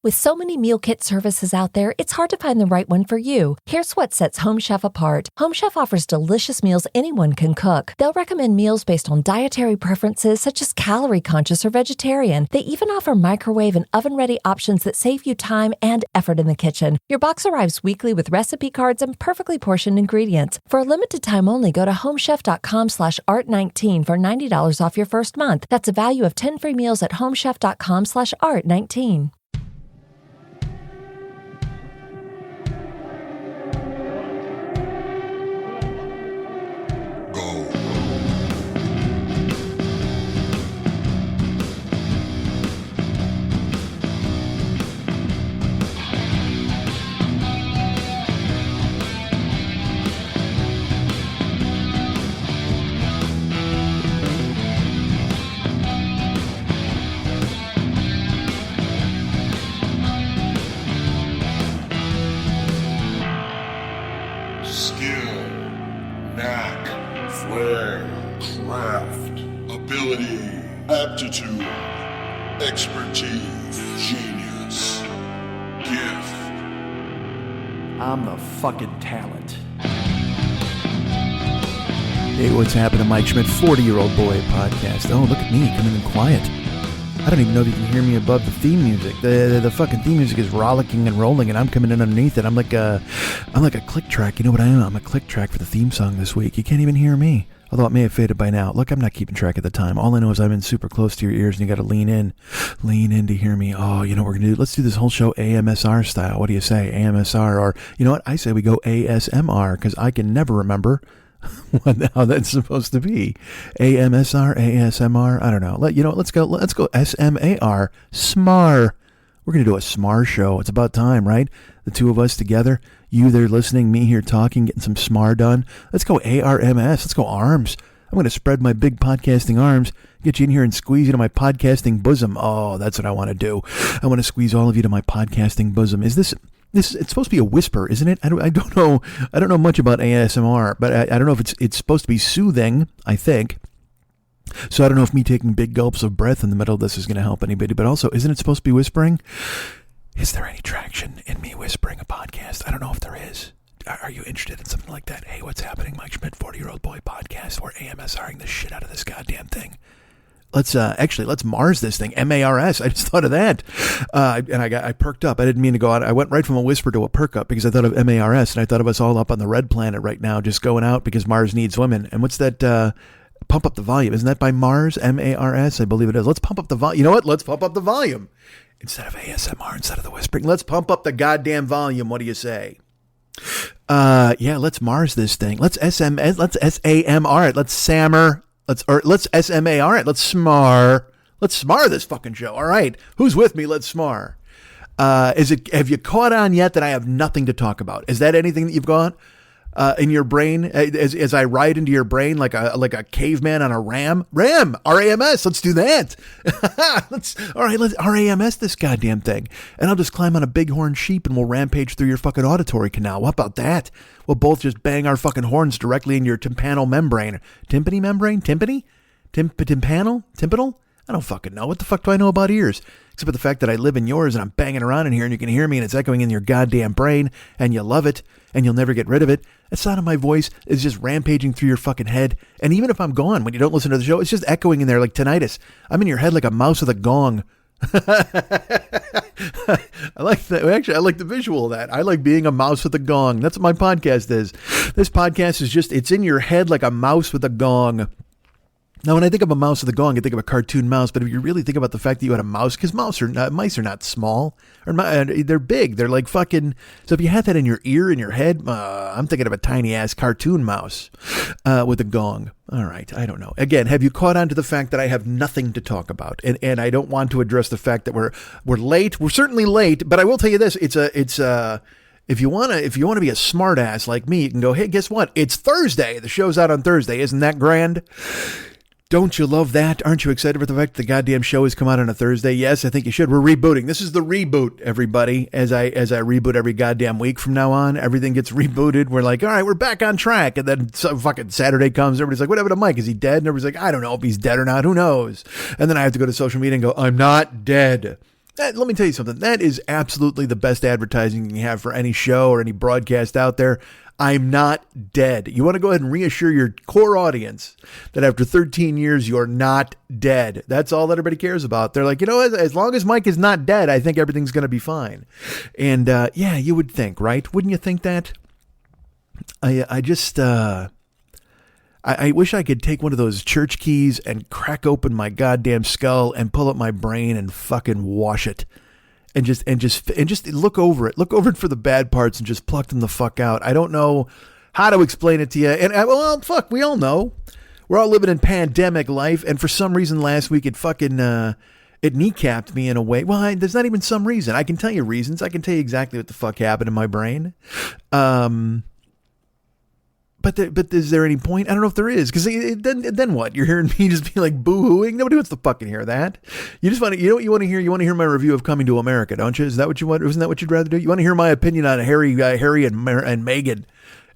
With so many meal kit services out there, it's hard to find the right one for you. Here's what sets Home Chef apart. Home Chef offers delicious meals anyone can cook. They'll recommend meals based on dietary preferences such as calorie conscious or vegetarian. They even offer microwave and oven-ready options that save you time and effort in the kitchen. Your box arrives weekly with recipe cards and perfectly portioned ingredients. For a limited time only, go to homechef.com/art19 for $90 off your first month. That's a value of 10 free meals at homechef.com/art19. Aptitude, expertise, genius, gift. I'm the fucking talent. Hey, what's happening, Mike Schmidt, 40-Year-Old Boy podcast. Oh, look at me, coming in quiet. I don't even know if you can hear me above the theme music. The fucking theme music is rollicking and rolling, and I'm coming in underneath it. I'm like a click track. You know what I am? I'm a click track for the theme song this week. You can't even hear me. Although it may have faded by now. Look, I'm not keeping track of the time. All I know is I'm in super close to your ears, and you got to lean in to hear me. Oh, you know what we're going to do? Let's do this whole show AMSR style. What do you say? AMSR, or you know what? I say we go ASMR, because I can never remember how that's supposed to be. AMSR, ASMR, I don't know. Let's go SMAR, SMAR. We're going to do a SMAR show. It's about time, right? The two of us together. You there listening, me here talking, getting some SMAR done. Let's go ARMS. Let's go arms. I'm going to spread my big podcasting arms, get you in here and squeeze you to my podcasting bosom. Oh, that's what I want to do. I want to squeeze all of you to my podcasting bosom. Is this it's supposed to be a whisper, isn't it? I don't know much about ASMR, but I don't know if it's supposed to be soothing, I think. So I don't know if me taking big gulps of breath in the middle of this is going to help anybody, but also, isn't it supposed to be whispering? Is there any traction in me whispering a podcast? I don't know if there is. Are you interested in something like that? Hey, what's happening? Mike Schmidt, 40-Year-Old Boy podcast. We're AMSRing the shit out of this goddamn thing. Let's Mars this thing. MARS. I just thought of that. And I perked up. I didn't mean to go out. I went right from a whisper to a perk up because I thought of MARS, and I thought of us all up on the red planet right now, just going out because Mars needs women. And what's that? Pump Up the Volume. Isn't that by Mars? MARS? I believe it is. Let's pump up the volume. You know what? Let's pump up the volume. Instead of ASMR, instead of the whispering, let's pump up the goddamn volume. What do you say? Let's Mars this thing. Let's SAMR it. Let's SAMR. Let's SMAR it. Let's SMAR. Let's SMAR this fucking show. All right. Who's with me? Let's SMAR. Have you caught on yet that I have nothing to talk about? Is that anything that you've got in your brain as I ride into your brain like a caveman on a ram? RAMS. Let's do that. Let's RAMS this goddamn thing. And I'll just climb on a bighorn sheep and we'll rampage through your fucking auditory canal. What about that? We'll both just bang our fucking horns directly in your tympanal membrane. Tympany membrane? Tympany? Tympanal? Tympanal? I don't fucking know. What the fuck do I know about ears? Except for the fact that I live in yours and I'm banging around in here and you can hear me and it's echoing in your goddamn brain and you love it and you'll never get rid of it. The sound of my voice is just rampaging through your fucking head. And even if I'm gone, when you don't listen to the show, it's just echoing in there like tinnitus. I'm in your head like a mouse with a gong. I like that. Actually, I like the visual of that. I like being a mouse with a gong. That's what my podcast is. This podcast is just, it's in your head like a mouse with a gong. Now, when I think of a mouse with a gong, I think of a cartoon mouse. But if you really think about the fact that you had a mouse, because mice are not small, or they're big. They're like fucking. So if you had that in your ear, in your head, I'm thinking of a tiny ass cartoon mouse with a gong. All right, I don't know. Again, have you caught on to the fact that I have nothing to talk about, and I don't want to address the fact that we're late. We're certainly late, but I will tell you this: it's if you want to be a smart ass like me, you can go, hey, guess what? It's Thursday. The show's out on Thursday. Isn't that grand? Don't you love that? Aren't you excited for the fact that the goddamn show has come out on a Thursday? Yes, I think you should. We're rebooting. This is the reboot, everybody. As I reboot every goddamn week from now on, everything gets rebooted. We're like, all right, we're back on track. And then some fucking Saturday comes. Everybody's like, what happened to Mike? Is he dead? And everybody's like, I don't know if he's dead or not. Who knows? And then I have to go to social media and go, I'm not dead. Let me tell you something. That is absolutely the best advertising you have for any show or any broadcast out there. I'm not dead. You want to go ahead and reassure your core audience that after 13 years, you're not dead. That's all that everybody cares about. They're like, as long as Mike is not dead, I think everything's going to be fine. And yeah, you would think, right? Wouldn't you think that? I wish I could take one of those church keys and crack open my goddamn skull and pull up my brain and fucking wash it. And just look over it. Look over it for the bad parts and just pluck them the fuck out. I don't know how to explain it to you. And well, fuck, we all know. We're all living in pandemic life. And for some reason last week, it fucking, it kneecapped me in a way. Well, there's not even some reason. I can tell you reasons. I can tell you exactly what the fuck happened in my brain. But is there any point? I don't know if there is, because then what? You're hearing me just be like boo-hooing? Nobody wants to fucking hear that. You just want to, you know what you want to hear? You want to hear my review of Coming to America, don't you? Is that what you want? Isn't that what you'd rather do? You want to hear my opinion on Harry and Meghan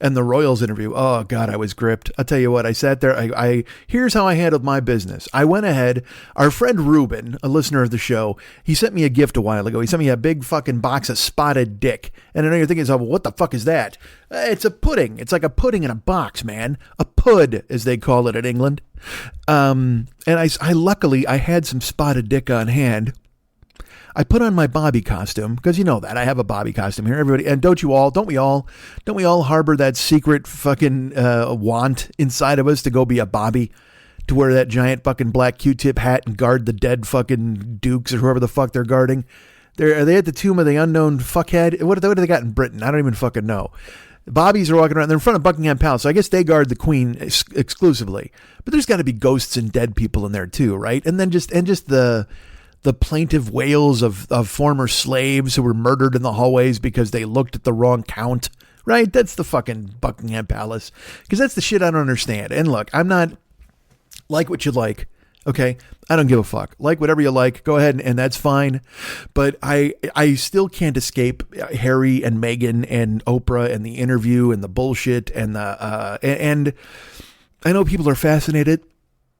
and the Royals interview? Oh God, I was gripped. I'll tell you what, I sat there. Here's how I handled my business. I went ahead. Our friend Ruben, a listener of the show, he sent me a gift a while ago. He sent me a big fucking box of spotted dick. And I know you're thinking, well, what the fuck is that? It's a pudding. It's like a pudding in a box, man. A pud, as they call it in England. And I luckily had some spotted dick on hand. I put on my Bobby costume, because you know that I have a Bobby costume here. Everybody, and don't we all harbor that secret fucking want inside of us to go be a Bobby, to wear that giant fucking black Q-tip hat and guard the dead fucking dukes or whoever the fuck they're guarding? Are they at the tomb of the unknown fuckhead? What do they got in Britain? I don't even fucking know. Bobbies are walking around. They're in front of Buckingham Palace. So I guess they guard the Queen exclusively. But there's got to be ghosts and dead people in there too, right? And then just the plaintive wails of former slaves who were murdered in the hallways because they looked at the wrong count, right? That's the fucking Buckingham Palace. Because that's the shit I don't understand. And look, I'm not like what you like. Okay, I don't give a fuck. Like whatever you like, go ahead and that's fine. But I still can't escape Harry and Meghan and Oprah and the interview and the bullshit and and I know people are fascinated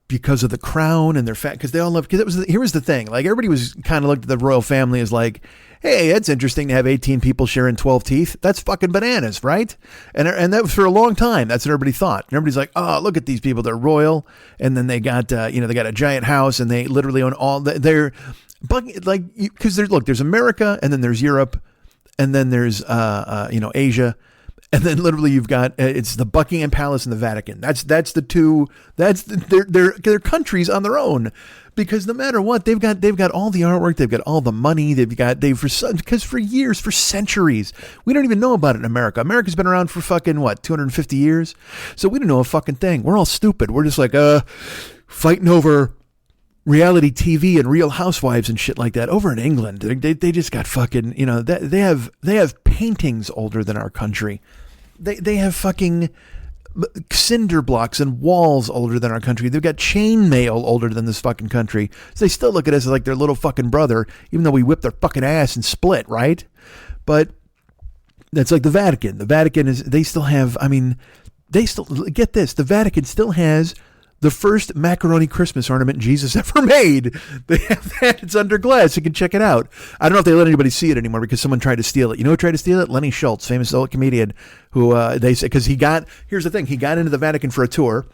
because of the crown and because they all love, because here was the thing, like everybody was kind of looked at the royal family as like, hey, that's interesting to have 18 people sharing 12 teeth. That's fucking bananas, right? And that was for a long time. That's what everybody thought. And everybody's like, oh, look at these people. They're royal. And then they got, they got a giant house and they literally own all because there's America and then there's Europe and then there's, Asia. And then literally you've got, it's the Buckingham Palace and the Vatican. That's the two, they're countries on their own. Because no matter what, they've got all the artwork, they've got all the money, because for years, for centuries, we don't even know about it in America. America's been around for fucking, 250 years? So we don't know a fucking thing. We're all stupid. We're just like, fighting over reality TV and Real Housewives and shit like that. Over in England, they just got fucking, they have paintings older than our country. They have fucking cinder blocks and walls older than our country. They've got chain mail older than this fucking country. So they still look at us as like their little fucking brother, even though we whip their fucking ass and split, right? But that's like the Vatican. The Vatican get this, the Vatican still has the first macaroni Christmas ornament Jesus ever made. They have that. It's under glass. You can check it out. I don't know if they let anybody see it anymore because someone tried to steal it. You know who tried to steal it? Lenny Schultz, famous old comedian, who they say, because here's the thing, he got into the Vatican for a tour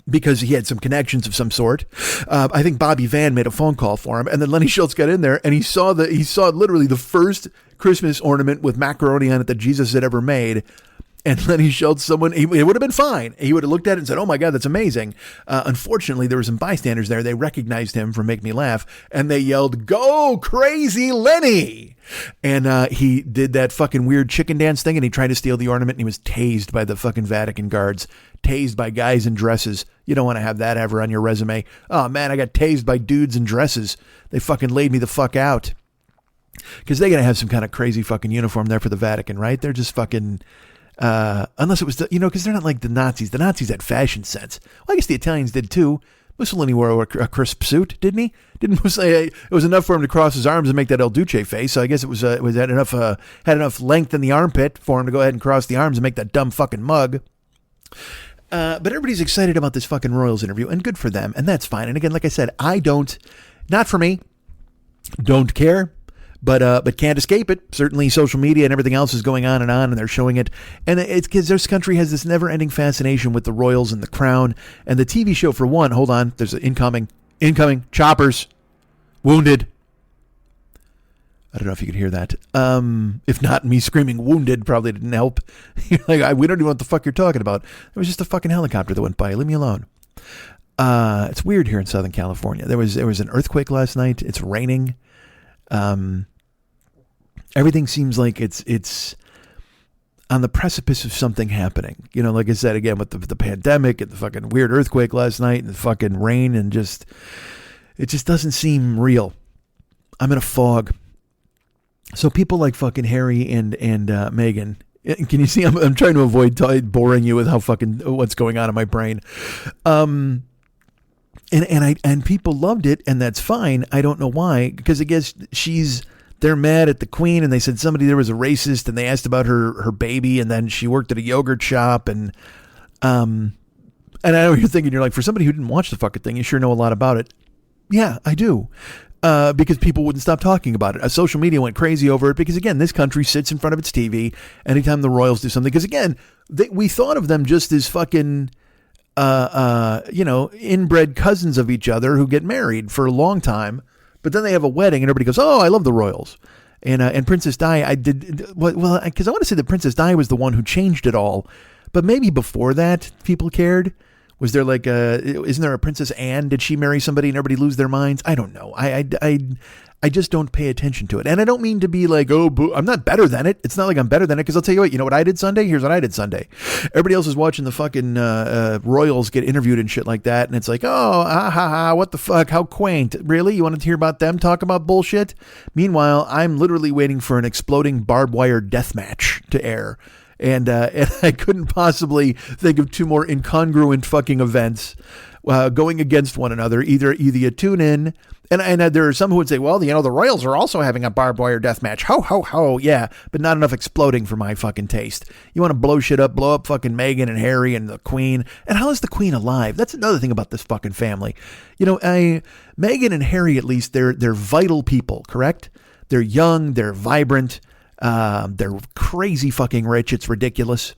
because he had some connections of some sort. I think Bobby Van made a phone call for him, and then Lenny Schultz got in there and he saw literally the first Christmas ornament with macaroni on it that Jesus had ever made. And Lenny Schultz, it would have been fine. He would have looked at it and said, oh my God, that's amazing. Unfortunately, there were some bystanders there. They recognized him from Make Me Laugh and they yelled, go crazy Lenny. And he did that fucking weird chicken dance thing and he tried to steal the ornament and he was tased by the fucking Vatican guards, tased by guys in dresses. You don't want to have that ever on your resume. Oh man, I got tased by dudes in dresses. They fucking laid me the fuck out. Because they got to have some kind of crazy fucking uniform there for the Vatican, right? They're just fucking... unless it was, because they're not like the Nazis. The Nazis had fashion sense. Well, I guess the Italians did too. Mussolini wore a crisp suit, didn't he? Didn't Mussolini? It was enough for him to cross his arms and make that El Duce face. So I guess it was had enough length in the armpit for him to go ahead and cross the arms and make that dumb fucking mug. But everybody's excited about this fucking Royals interview, and good for them, and that's fine. And again, like I said, not for me. don't care, but can't escape it. Certainly social media and everything else is going on, and they're showing it. And it's because this country has this never-ending fascination with the royals and the crown. And the TV show, for one, hold on, there's an incoming, choppers, wounded. I don't know if you could hear that. If not, me screaming wounded probably didn't help. You're like, we don't even know what the fuck you're talking about. It was just a fucking helicopter that went by. Leave me alone. It's weird here in Southern California. There was an earthquake last night. It's raining. Everything seems like it's on the precipice of something happening. You know, like I said, again, with the pandemic and the fucking weird earthquake last night and the fucking rain, and it just doesn't seem real. I'm in a fog. So people like fucking Harry and Meghan, can you see? I'm trying to avoid boring you with how fucking what's going on in my brain. And people loved it, and that's fine. I don't know why, because I guess they're mad at the Queen, and they said somebody there was a racist, and they asked about her baby, and then she worked at a yogurt shop, and I know what you're thinking. You're like, for somebody who didn't watch the fucking thing, you sure know a lot about it. Yeah, I do. Because people wouldn't stop talking about it. Social media went crazy over it because, again, this country sits in front of its TV anytime the royals do something. Because, again, we thought of them just as fucking, inbred cousins of each other who get married for a long time. But then they have a wedding and everybody goes, oh, I love the royals. And Princess Di, because I want to say that Princess Di was the one who changed it all. But maybe before that, people cared. Was there isn't there a Princess Anne? Did she marry somebody and everybody lose their minds? I don't know. I just don't pay attention to it. And I don't mean to be like, oh, boo. I'm not better than it. It's not like I'm better than it, because I'll tell you what I did Sunday? Here's what I did Sunday. Everybody else is watching the fucking royals get interviewed and shit like that. And it's like, oh, what the fuck? How quaint. Really? You wanted to hear about them talk about bullshit? Meanwhile, I'm literally waiting for an exploding barbed wire death match to air. And I couldn't possibly think of two more incongruent fucking events going against one another. Either you tune in, and there are some who would say, well, the royals are also having a barbed wire death match. Ho, ho, ho. Yeah, but not enough exploding for my fucking taste. You want to blow shit up, blow up fucking Meghan and Harry and the Queen. And how is the Queen alive? That's another thing about this fucking family. Meghan and Harry, at least, they're vital people, correct? They're young, they're vibrant. They're crazy fucking rich. It's ridiculous.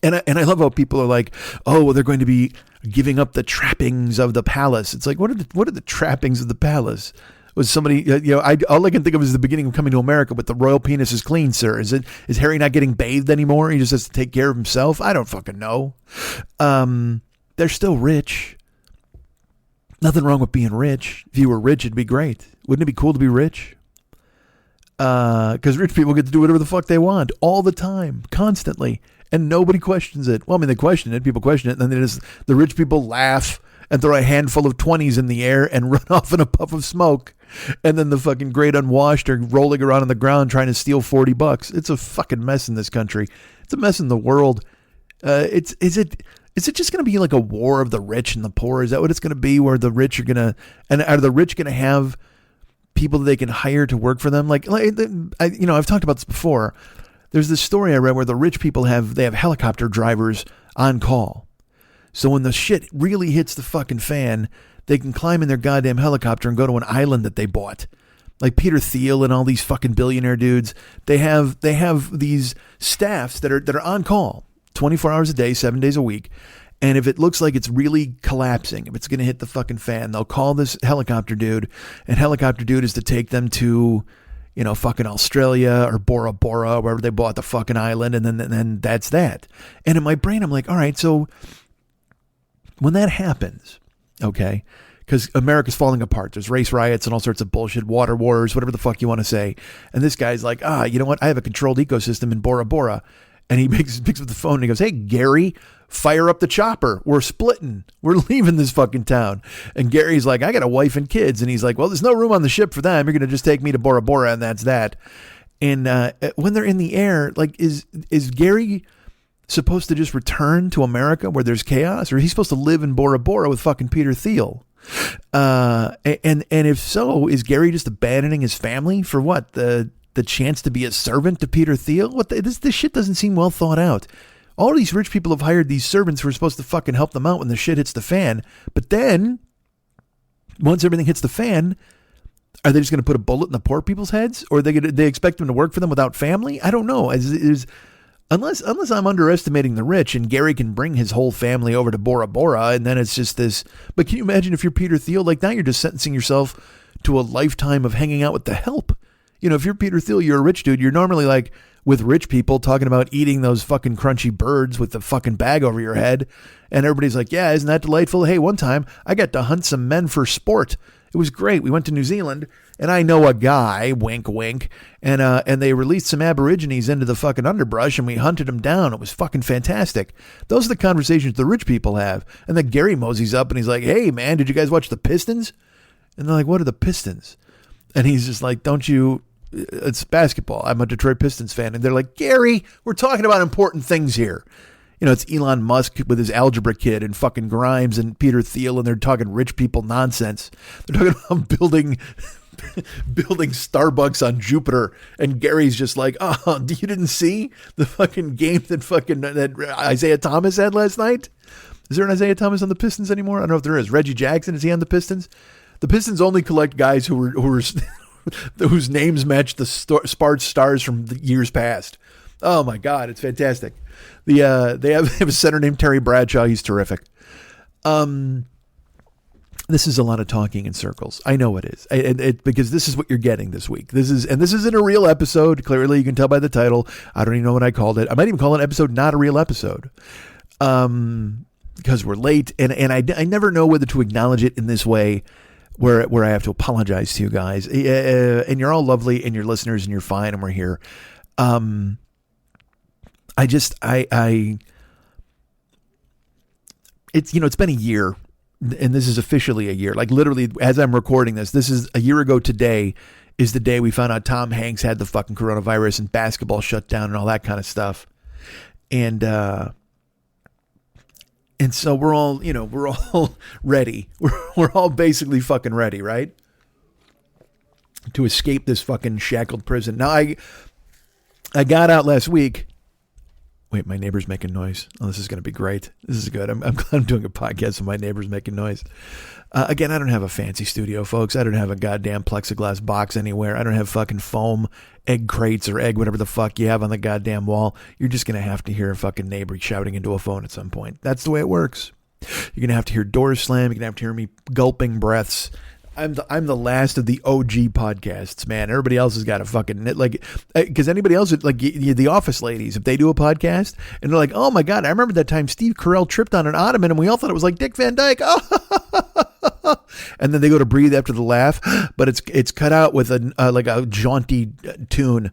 And I love how people are like, oh, well, they're going to be giving up the trappings of the palace. It's like, what are the trappings of the palace? Was somebody, all I can think of is the beginning of Coming to America, but the royal penis is clean, sir. Is Harry not getting bathed anymore? He just has to take care of himself. I don't fucking know. They're still rich. Nothing wrong with being rich. If you were rich, it'd be great. Wouldn't it be cool to be rich? Because rich people get to do whatever the fuck they want all the time, constantly, and nobody questions it. Well, I mean, they question it, people question it, and then the rich people laugh and throw a handful of 20s in the air and run off in a puff of smoke, and then the fucking great unwashed are rolling around on the ground trying to steal $40. It's a fucking mess in this country. It's a mess in the world. Is it just going to be like a war of the rich and the poor? Is that what it's going to be, where the rich are are the rich going to have people that they can hire to work for them? I've talked about this before. There's this story I read where the rich people have helicopter drivers on call. So when the shit really hits the fucking fan, they can climb in their goddamn helicopter and go to an island that they bought. Like Peter Thiel and all these fucking billionaire dudes, they have these staffs that are on call 24 hours a day, 7 days a week. And if it looks like it's really collapsing, if it's going to hit the fucking fan, they'll call this helicopter dude, and helicopter dude is to take them to, fucking Australia or Bora Bora, wherever they bought the fucking island. And then that's that. And in my brain, I'm like, all right, so when that happens, okay, because America's falling apart. There's race riots and all sorts of bullshit, water wars, whatever the fuck you want to say. And this guy's like, you know what? I have a controlled ecosystem in Bora Bora. And he picks up the phone and he goes, hey, Gary, fire up the chopper. We're splitting. We're leaving this fucking town. And Gary's like, I got a wife and kids. And he's like, well, there's no room on the ship for them. You're going to just take me to Bora Bora, and that's that. And when they're in the air, like, is Gary supposed to just return to America where there's chaos? Or is he supposed to live in Bora Bora with fucking Peter Thiel? And if so, is Gary just abandoning his family for what? The chance to be a servant to Peter Thiel? This shit doesn't seem well thought out. All these rich people have hired these servants who are supposed to fucking help them out when the shit hits the fan. But then, once everything hits the fan, Are they just going to put a bullet in the poor people's heads, or they expect them to work for them without family? I don't know. Unless I'm underestimating the rich, and Gary can bring his whole family over to Bora Bora, and then it's just this. But can you imagine if you're Peter Thiel? Like, now you're just sentencing yourself to a lifetime of hanging out with the help. You know, if you're Peter Thiel, you're a rich dude. You're normally like with rich people talking about eating those fucking crunchy birds with the fucking bag over your head. And everybody's like, yeah, isn't that delightful? Hey, one time I got to hunt some men for sport. It was great. We went to New Zealand, and I know a guy, wink, wink, and they released some Aborigines into the fucking underbrush, and we hunted them down. It was fucking fantastic. Those are the conversations the rich people have. And then Gary moseys up, and he's like, hey, man, did you guys watch the Pistons? And they're like, what are the Pistons? And he's just like, don't you... It's basketball. I'm a Detroit Pistons fan. And they're like, Gary, we're talking about important things here. You know, it's Elon Musk with his algebra kid and fucking Grimes and Peter Thiel, and they're talking rich people nonsense. They're talking about building Starbucks on Jupiter, and Gary's just like, oh, you didn't see the fucking game that Isaiah Thomas had last night? Is there an Isaiah Thomas on the Pistons anymore? I don't know if there is. Reggie Jackson, is he on the Pistons? The Pistons only collect guys who were whose names match the Sparks stars from the years past. Oh my God, it's fantastic. They have a center named Terry Bradshaw. He's terrific. This is a lot of talking in circles. I know it is, because this is what you're getting this week. This isn't a real episode. Clearly, you can tell by the title. I don't even know what I called it. I might even call an episode not a real episode, because we're late, and I never know whether to acknowledge it in this way, where I have to apologize to you guys. And you're all lovely, and you're listeners, and you're fine, and we're here. It's been a year, and this is officially a year. Like, literally, as I'm recording this is a year ago today is the day we found out Tom Hanks had the fucking coronavirus and basketball shut down and all that kind of stuff. And so we're all ready. We're all basically fucking ready, right? To escape this fucking shackled prison. Now, I got out last week. Wait, my neighbor's making noise. Oh, this is going to be great. This is good. I'm glad I'm doing a podcast and my neighbor's making noise. Again, I don't have a fancy studio, folks. I don't have a goddamn plexiglass box anywhere. I don't have fucking foam egg crates or whatever the fuck you have on the goddamn wall. You're just going to have to hear a fucking neighbor shouting into a phone at some point. That's the way it works. You're going to have to hear doors slam. You're going to have to hear me gulping breaths. I'm the last of the OG podcasts, man. Everybody else has got a fucking, like, because anybody else, like the Office ladies, if they do a podcast and they're like, oh my God, I remember that time Steve Carell tripped on an ottoman and we all thought it was like Dick Van Dyke. Oh. And then they go to breathe after the laugh, but it's cut out with a jaunty tune.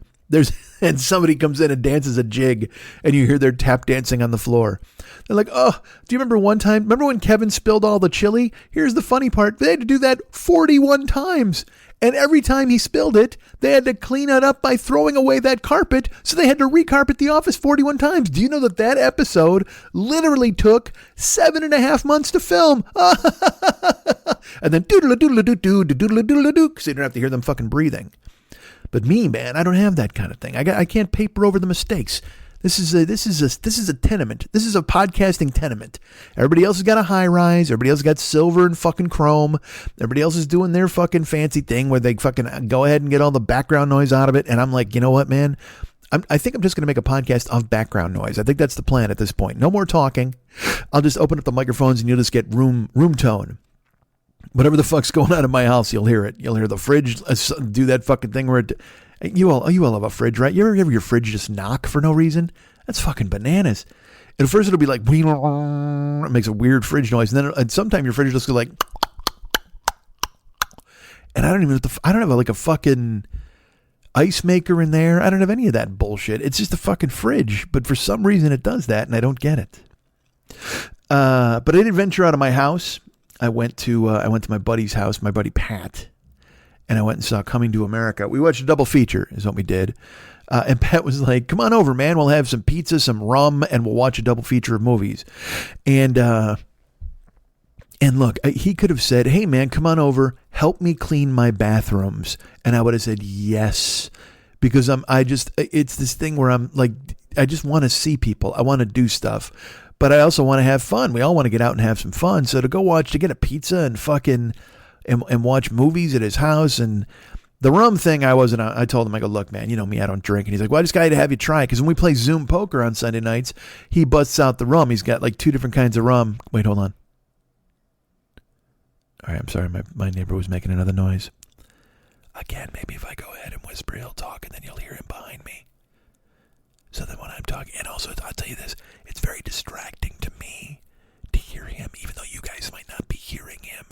And somebody comes in and dances a jig and you hear their tap dancing on the floor. They're like, oh, do you remember one time? Remember when Kevin spilled all the chili? Here's the funny part. They had to do that 41 times. And every time he spilled it, they had to clean it up by throwing away that carpet. So they had to recarpet the office 41 times. Do you know that episode literally took 7.5 months to film? And then doodle-a-doodle-a-doo, so you don't have to hear them fucking breathing. But me, man, I don't have that kind of thing. I can't paper over the mistakes. This is a tenement. This is a podcasting tenement. Everybody else has got a high rise. Everybody else has got silver and fucking chrome. Everybody else is doing their fucking fancy thing where they fucking go ahead and get all the background noise out of it. And I'm like, you know what, man? I think I'm just going to make a podcast of background noise. I think that's the plan at this point. No more talking. I'll just open up the microphones and you'll just get room tone. Whatever the fuck's going on in my house, you'll hear it. You'll hear the fridge do that fucking thing where you all have a fridge, right? You ever have your fridge just knock for no reason? That's fucking bananas. At first it'll be like, it makes a weird fridge noise. And then sometimes your fridge just goes like, and I don't have like a fucking ice maker in there. I don't have any of that bullshit. It's just a fucking fridge. But for some reason it does that and I don't get it. But I did venture out of my house. I went to my buddy's house, my buddy Pat, and I went and saw Coming to America. We watched a double feature is what we did. And Pat was like, come on over, man. We'll have some pizza, some rum, and we'll watch a double feature of movies. And look, he could have said, hey, man, come on over. Help me clean my bathrooms. And I would have said yes, because it's this thing where I'm like, I just want to see people. I want to do stuff. But I also want to have fun. We all want to get out and have some fun. So to get a pizza and fucking and watch movies at his house. And the rum thing, I told him, I go, look, man, you know me, I don't drink. And he's like, well, I just got to have you try it. Because when we play Zoom poker on Sunday nights, he busts out the rum. He's got like 2 different kinds of rum. Wait, hold on. All right, I'm sorry. My neighbor was making another noise. Again, maybe if I go ahead and whisper, he'll talk, and then you'll hear him behind me. So that when I'm talking, and also I'll tell you this, it's very distracting to me to hear him, even though you guys might not be hearing him,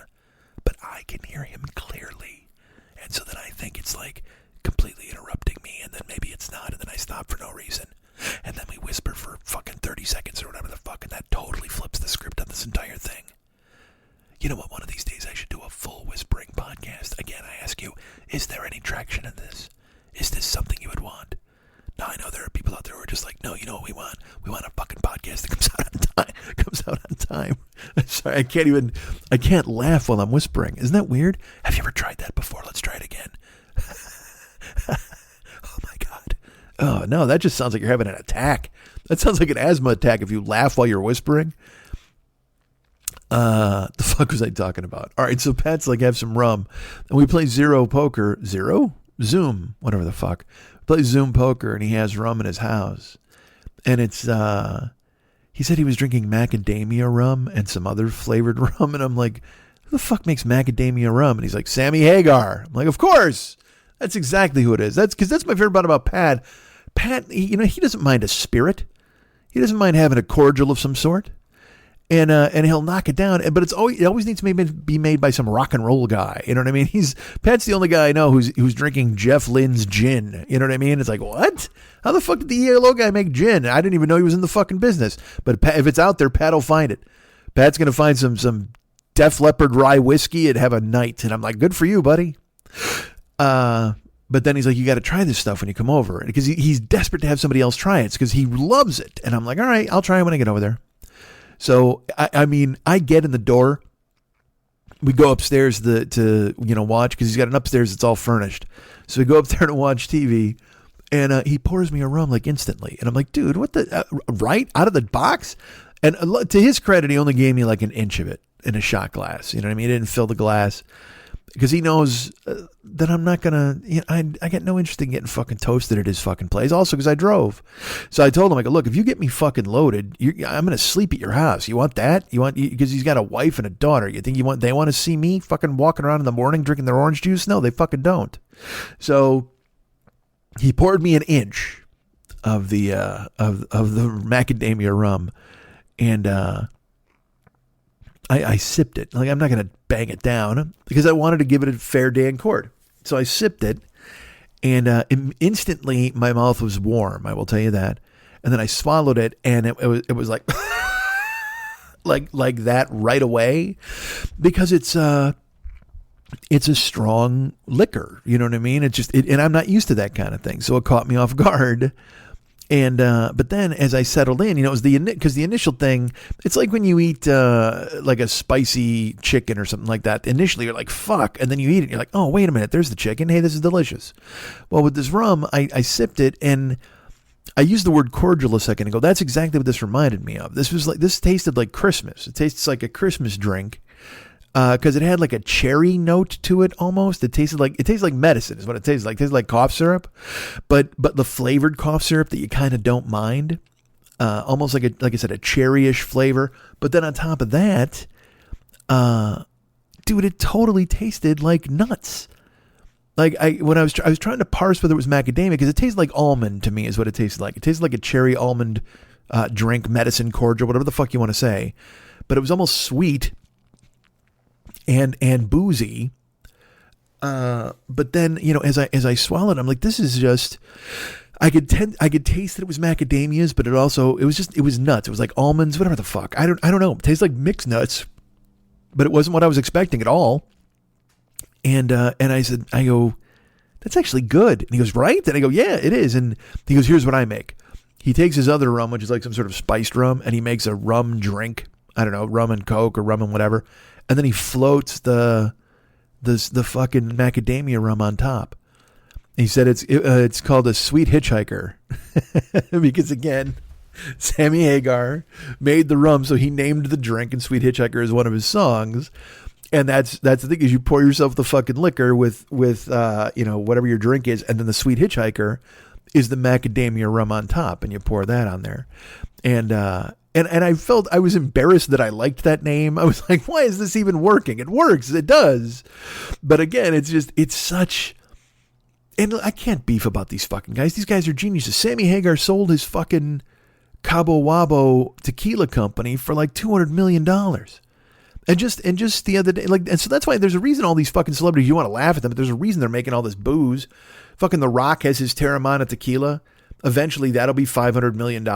but I can hear him clearly. And so then I think it's like completely interrupting me, and then maybe it's not, and then I stop for no reason. And then we whisper for fucking 30 seconds or whatever the fuck, and that totally flips the script on this entire thing. You know what? One of these days I should do a full whispering podcast. Again, I ask you, is there any traction in this? Is this something you would want? Now, I know there are people out there who are just like, no, you know what we want? We want a fucking podcast that comes out on time. Sorry, I can't laugh while I'm whispering. Isn't that weird? Have you ever tried that before? Let's try it again. Oh my God. Oh no, that just sounds like you're having an attack. That sounds like an asthma attack if you laugh while you're whispering. The fuck was I talking about? All right, so Pat's like, have some rum. And we play Zoom, whatever the fuck. Plays Zoom poker, and he has rum in his house. And it's, he said he was drinking macadamia rum and some other flavored rum. And I'm like, who the fuck makes macadamia rum? And he's like, Sammy Hagar. I'm like, of course. That's exactly who it is. That's because that's my favorite part about Pat. Pat, he doesn't mind a spirit. He doesn't mind having a cordial of some sort. And he'll knock it down, but it always needs to be made by some rock and roll guy. You know what I mean? Pat's the only guy I know who's drinking Jeff Lynne's gin. You know what I mean? It's like, what? How the fuck did the ELO guy make gin? I didn't even know he was in the fucking business. But if it's out there, Pat will find it. Pat's gonna find some Def Leppard rye whiskey and have a night. And I'm like, good for you, buddy. But then he's like, you got to try this stuff when you come over, because he's desperate to have somebody else try it. It's because he loves it. And I'm like, all right, I'll try it when I get over there. So, I mean, I get in the door. We go upstairs to watch, because he's got an upstairs that's all furnished. So we go up there to watch TV, and he pours me a rum like instantly. And I'm like, dude, what the, right out of the box? And to his credit, he only gave me like an inch of it in a shot glass. You know what I mean? He didn't fill the glass, because he knows that I'm not going to, I get no interest in getting fucking toasted at his fucking place. Also, because I drove. So I told him, I go, look, if you get me fucking loaded, I'm going to sleep at your house. You want that? Because he's got a wife and a daughter. You think they want to see me fucking walking around in the morning drinking their orange juice? No, they fucking don't. So he poured me an inch of the macadamia rum, and I sipped it. Like, I'm not going to bang it down, because I wanted to give it a fair day in court. So I sipped it, and instantly my mouth was warm. I will tell you that. And then I swallowed it, and it was like, like that right away, because it's a strong liquor. You know what I mean? And I'm not used to that kind of thing. So it caught me off guard. And, but then as I settled in, it was because the initial thing, it's like when you eat, like a spicy chicken or something like that. Initially you're like, fuck. And then you eat it and you're like, oh, wait a minute. There's the chicken. Hey, this is delicious. Well, with this rum, I sipped it, and I used the word cordial a second ago. That's exactly what this reminded me of. This tasted like Christmas. It tastes like a Christmas drink. Because it had like a cherry note to it almost. It tasted like medicine is what it tastes like. It tastes like cough syrup, but the flavored cough syrup that you kind of don't mind. Almost like I said, a cherryish flavor. But then on top of that, dude, it totally tasted like nuts. Like I was trying to parse whether it was macadamia, because it tastes like almond to me is what it tasted like. It tasted like a cherry almond drink, medicine, cordial, whatever the fuck you want to say. But it was almost sweet and boozy. But then, as I swallowed, I'm like, this is just, I could taste that it was macadamias, but it was nuts. It was like almonds, whatever the fuck. I don't know. It tastes like mixed nuts, but it wasn't what I was expecting at all. And I go, that's actually good. And he goes, right? And I go, yeah, it is. And he goes, here's what I make. He takes his other rum, which is like some sort of spiced rum, and he makes a rum drink. I don't know, rum and Coke or rum and whatever. And then he floats the fucking macadamia rum on top. He said it's called a Sweet Hitchhiker, because again, Sammy Hagar made the rum, so he named the drink, and Sweet Hitchhiker is one of his songs. And that's the thing, is you pour yourself the fucking liquor with whatever your drink is, and then the Sweet Hitchhiker is the macadamia rum on top, and you pour that on there. And I felt I was embarrassed that I liked that name. I was like, why is this even working? It works. It does. But again, it's such, and I can't beef about these fucking guys. These guys are geniuses. Sammy Hagar sold his fucking Cabo Wabo tequila company for like $200 million. And just the other day, and so that's why there's a reason all these fucking celebrities, you want to laugh at them, but there's a reason they're making all this booze. Fucking The Rock has his Terramana tequila. Eventually that'll be $500 million.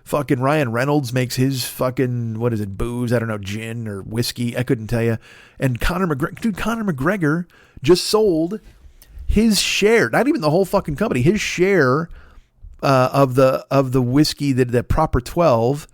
Fucking Ryan Reynolds makes his fucking, booze? I don't know, gin or whiskey. I couldn't tell you. And Conor McGregor just sold his share, not even the whole fucking company, his share of the whiskey, that Proper 12,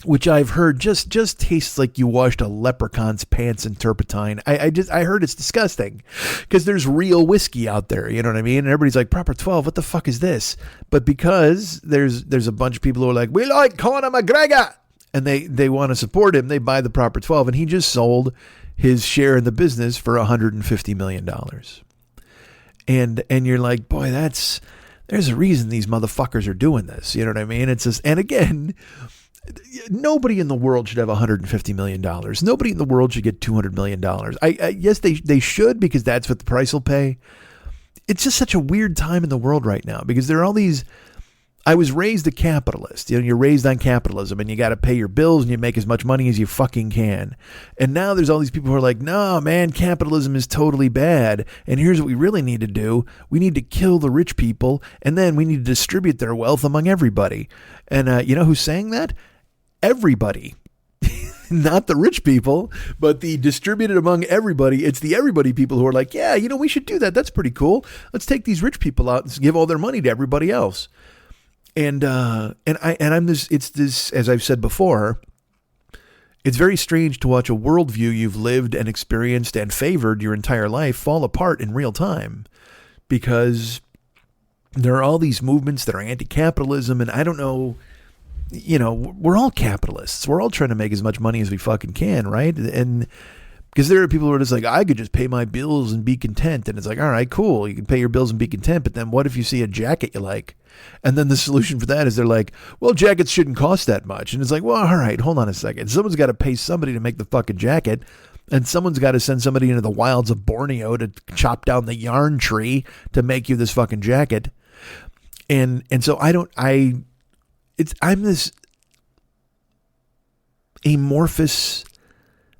which I've heard just tastes like you washed a leprechaun's pants in turpentine. I heard it's disgusting, because there's real whiskey out there, you know what I mean? And everybody's like, Proper 12, what the fuck is this? But because there's a bunch of people who are like, we like Conor McGregor, and they want to support him, they buy the Proper 12, and he just sold his share in the business for $150 million. And you're like, boy, there's a reason these motherfuckers are doing this, you know what I mean? It's just, and again, nobody in the world should have $150 million. Nobody in the world should get $200 million. Yes, they should, because that's what the price will pay. It's just such a weird time in the world right now, because there are all these, I was raised a capitalist. You know, you're raised on capitalism, and you got to pay your bills, and you make as much money as you fucking can. And now there's all these people who are like, no, man, capitalism is totally bad. And here's what we really need to do. We need to kill the rich people, and then we need to distribute their wealth among everybody. And you know who's saying that? Everybody. Not the rich people, but the distributed among everybody. It's the everybody people who are like, yeah, we should do that. That's pretty cool. Let's take these rich people out and give all their money to everybody else. And I'm this, it's this, as I've said before, it's very strange to watch a worldview you've lived and experienced and favored your entire life fall apart in real time, because there are all these movements that are anti-capitalism, and I don't know, we're all capitalists. We're all trying to make as much money as we fucking can, right? And because there are people who are just like, I could just pay my bills and be content. And it's like, all right, cool. You can pay your bills and be content. But then what if you see a jacket you like? And then the solution for that is they're like, well, jackets shouldn't cost that much. And it's like, well, all right, hold on a second. Someone's got to pay somebody to make the fucking jacket. And someone's got to send somebody into the wilds of Borneo to chop down the yarn tree to make you this fucking jacket. And so I'm this amorphous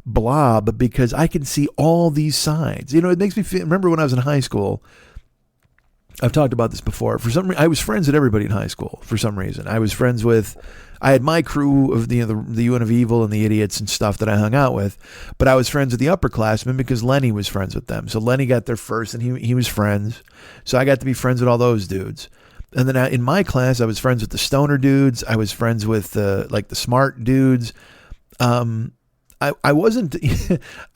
blob, because I can see all these sides. It makes me feel, remember when I was in high school, I've talked about this before. For some reason, I was friends with everybody in high school. For some reason, I had my crew of the UN of Evil and the idiots and stuff that I hung out with, but I was friends with the upperclassmen because Lenny was friends with them. So Lenny got there first, and he was friends. So I got to be friends with all those dudes. And then in my class, I was friends with the stoner dudes. I was friends with the smart dudes. I wasn't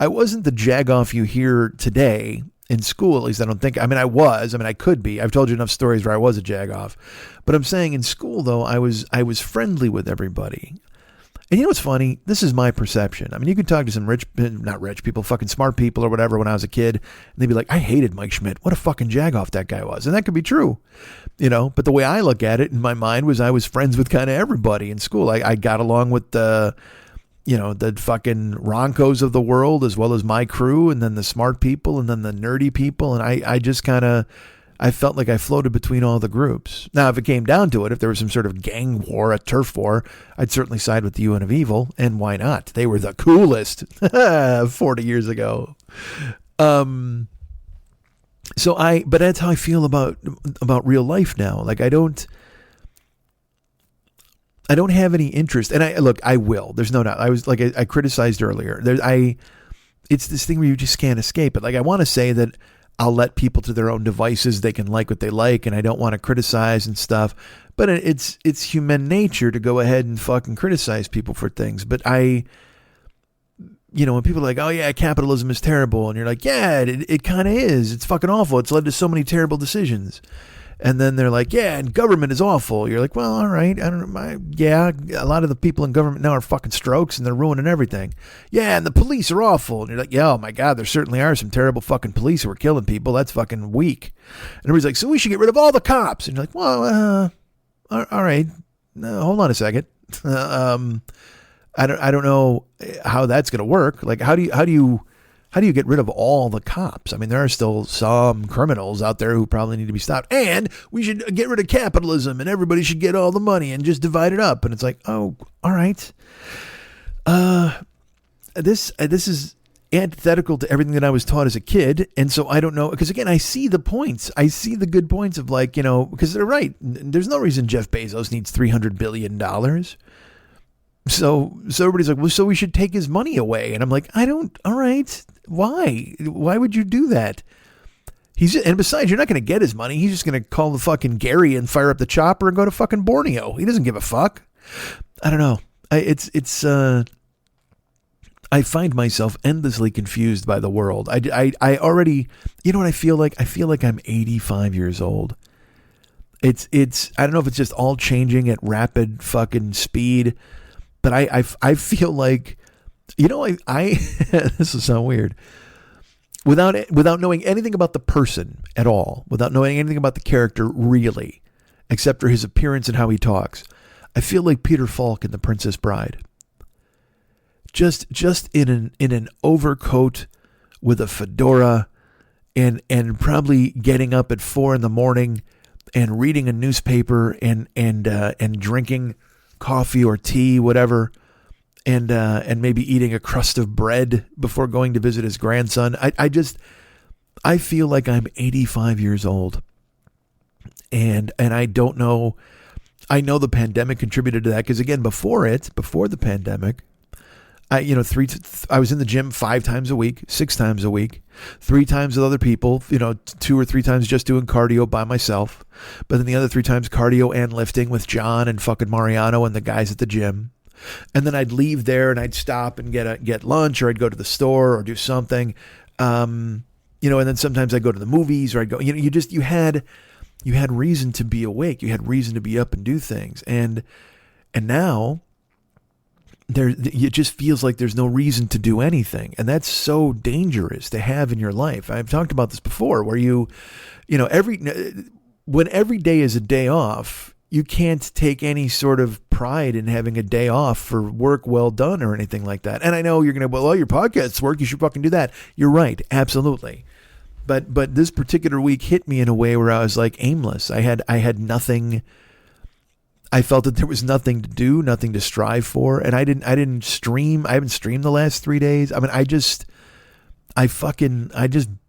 I wasn't the jagoff you hear today in school, at least I don't think. I could be. I've told you enough stories where I was a jagoff. But I'm saying in school, though, I was friendly with everybody. And you know what's funny? This is my perception. I mean, you could talk to some not rich people, fucking smart people or whatever when I was a kid, and they'd be like, I hated Mike Schmidt. What a fucking jagoff that guy was. And that could be true, but the way I look at it in my mind was I was friends with kind of everybody in school. I got along with the fucking Roncos of the world, as well as my crew, and then the smart people, and then the nerdy people. And I just kind of, I felt like I floated between all the groups. Now, if it came down to it, if there was some sort of gang war, a turf war, I'd certainly side with the UN of Evil. And why not? They were the coolest 40 years ago. But that's how I feel about real life now. Like, I don't have any interest. And I will. There's no doubt. I criticized earlier. It's this thing where you just can't escape it. Like, I want to say that I'll let people to their own devices. They can like what they like, and I don't want to criticize and stuff. But it's human nature to go ahead and fucking criticize people for things. But when people are like, oh yeah, capitalism is terrible, and you're like, yeah, it kind of is. It's fucking awful. It's led to so many terrible decisions. And then they're like, yeah, and government is awful. You're like, well, all right. I don't know. Yeah, a lot of the people in government now are fucking strokes and they're ruining everything. Yeah, and the police are awful. And you're like, yeah, oh my God, there certainly are some terrible fucking police who are killing people. That's fucking weak. And everybody's like, so we should get rid of all the cops. And you're like, well, all right. Hold on a second. I don't know how that's going to work. Like, how do you get rid of all the cops? I mean, there are still some criminals out there who probably need to be stopped. And we should get rid of capitalism and everybody should get all the money and just divide it up. And it's like, oh, all right. This is antithetical to everything that I was taught as a kid. And so I don't know, because again, I see the points. I see the good points of like, because they're right. There's no reason Jeff Bezos needs $300 billion. So everybody's like, well, so we should take his money away. And I'm like, all right. Why would you do that? And besides, you're not going to get his money. He's just going to call the fucking Gary and fire up the chopper and go to fucking Borneo. He doesn't give a fuck. I don't know. I find myself endlessly confused by the world. I already, you know what I feel like? I feel like I'm 85 years old. I don't know if it's just all changing at rapid fucking speed, but I feel like, I this will sound weird. Without knowing anything about the person at all, without knowing anything about the character really, except for his appearance and how he talks, I feel like Peter Falk in The Princess Bride. Just in an overcoat with a fedora and probably getting up at 4 a.m. and reading a newspaper and drinking coffee or tea, whatever, and maybe eating a crust of bread before going to visit his grandson. I feel like I'm 85 years old, and I don't know. I know the pandemic contributed to that because again, before the pandemic, I was in the gym 5 times a week, 6 times a week, 3 times with other people, 2 or 3 times just doing cardio by myself. But then the other 3 times cardio and lifting with John and fucking Mariano and the guys at the gym. And then I'd leave there and I'd stop and get lunch, or I'd go to the store or do something. And then sometimes I'd go to the movies, or I'd go, you had reason to be awake. You had reason to be up and do things. And now, it just feels like there's no reason to do anything. And that's so dangerous to have in your life. I've talked about this before where when every day is a day off, you can't take any sort of pride in having a day off for work well done or anything like that. And I know you're going to, well, your podcast's work, you should fucking do that. You're right. Absolutely. But this particular week hit me in a way where I was like aimless. I had nothing. I felt that there was nothing to do, nothing to strive for. And I didn't stream. I haven't streamed the last 3 days. I mean, I just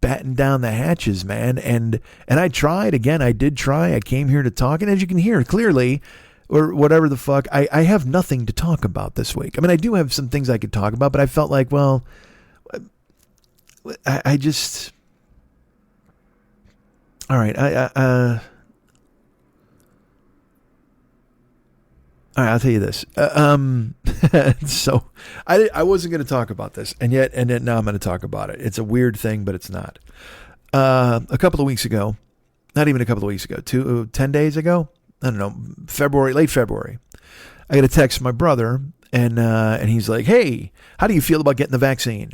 battened down the hatches, man. And I tried again. I did try. I came here to talk. And as you can hear clearly, or whatever the fuck, I have nothing to talk about this week. I mean, I do have some things I could talk about, but I felt like, well, I just, all right. All right, I'll tell you this. So I wasn't going to talk about this, and yet now I'm going to talk about it. It's a weird thing, but it's not. A couple of weeks ago, not even a couple of weeks ago, 10 days ago, I don't know, late February, I got a text from my brother, and he's like, "Hey, how do you feel about getting the vaccine?"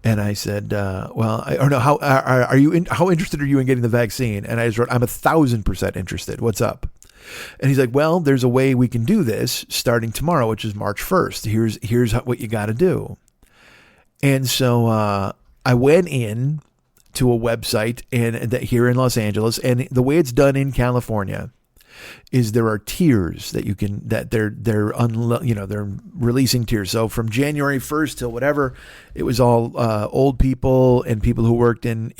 And I said, "Well, how interested are you in getting the vaccine?" And I just wrote, "I'm 1,000% interested. What's up?" And he's like, "Well, there's a way we can do this starting tomorrow, which is March 1st. Here's what you got to do." And so I went in to a website here in Los Angeles, and the way it's done in California is there are tiers that they're releasing tiers. So from January 1st till whatever, it was all old people and people who worked in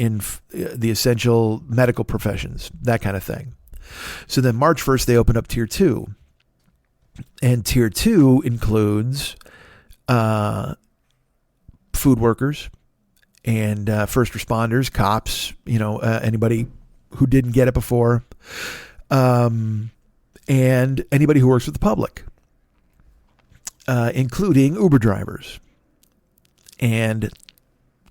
the essential medical professions, that kind of thing. So then March 1st, they opened up tier 2. And tier 2 includes food workers and first responders, cops, anybody who didn't get it before, and anybody who works with the public, including Uber drivers and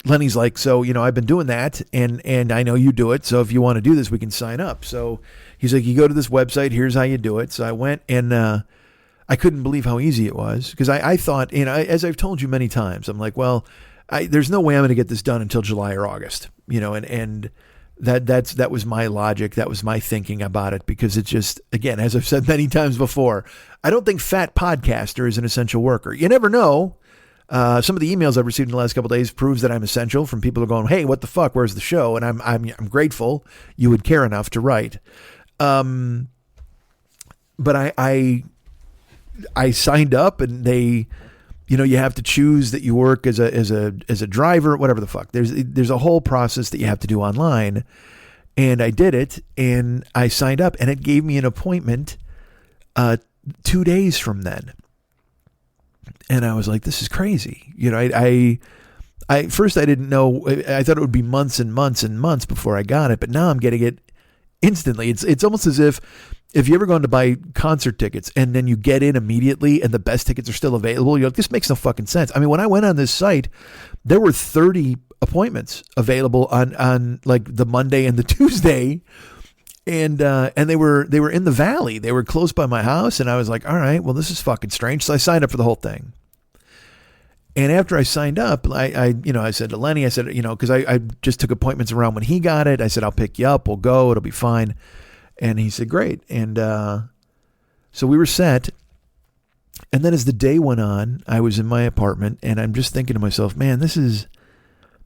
Lenny's like, so, I've been doing that and I know you do it. So if you want to do this, we can sign up. So he's like, you go to this website, here's how you do it. So I went and, I couldn't believe how easy it was because I thought, as I've told you many times, I'm like, well, there's no way I'm going to get this done until July or August, and that was my logic. That was my thinking about it because it's just, again, as I've said many times before, I don't think fat podcaster is an essential worker. You never know. Some of the emails I've received in the last couple of days proves that I'm essential from people who are going, hey, what the fuck? Where's the show? And I'm grateful you would care enough to write. But I signed up and they, you have to choose that you work as a driver, whatever the fuck. There's a whole process that you have to do online. And I did it and I signed up and it gave me an appointment 2 days from then. And I was like, this is crazy. I first I didn't know. I thought it would be months and months and months before I got it, but now I'm getting it instantly. It's almost as if you ever gone to buy concert tickets and then you get in immediately and the best tickets are still available, you're like, this makes no fucking sense. I mean, when I went on this site, there were 30 appointments available on like the Monday and the Tuesday. And they were in the valley. They were close by my house. And I was like, all right, well, this is fucking strange. So I signed up for the whole thing. And after I signed up, I said to Lenny, I said, because I just took appointments around when he got it. I said, I'll pick you up. We'll go. It'll be fine. And he said, great. And so we were set. And then as the day went on, I was in my apartment and I'm just thinking to myself, man, this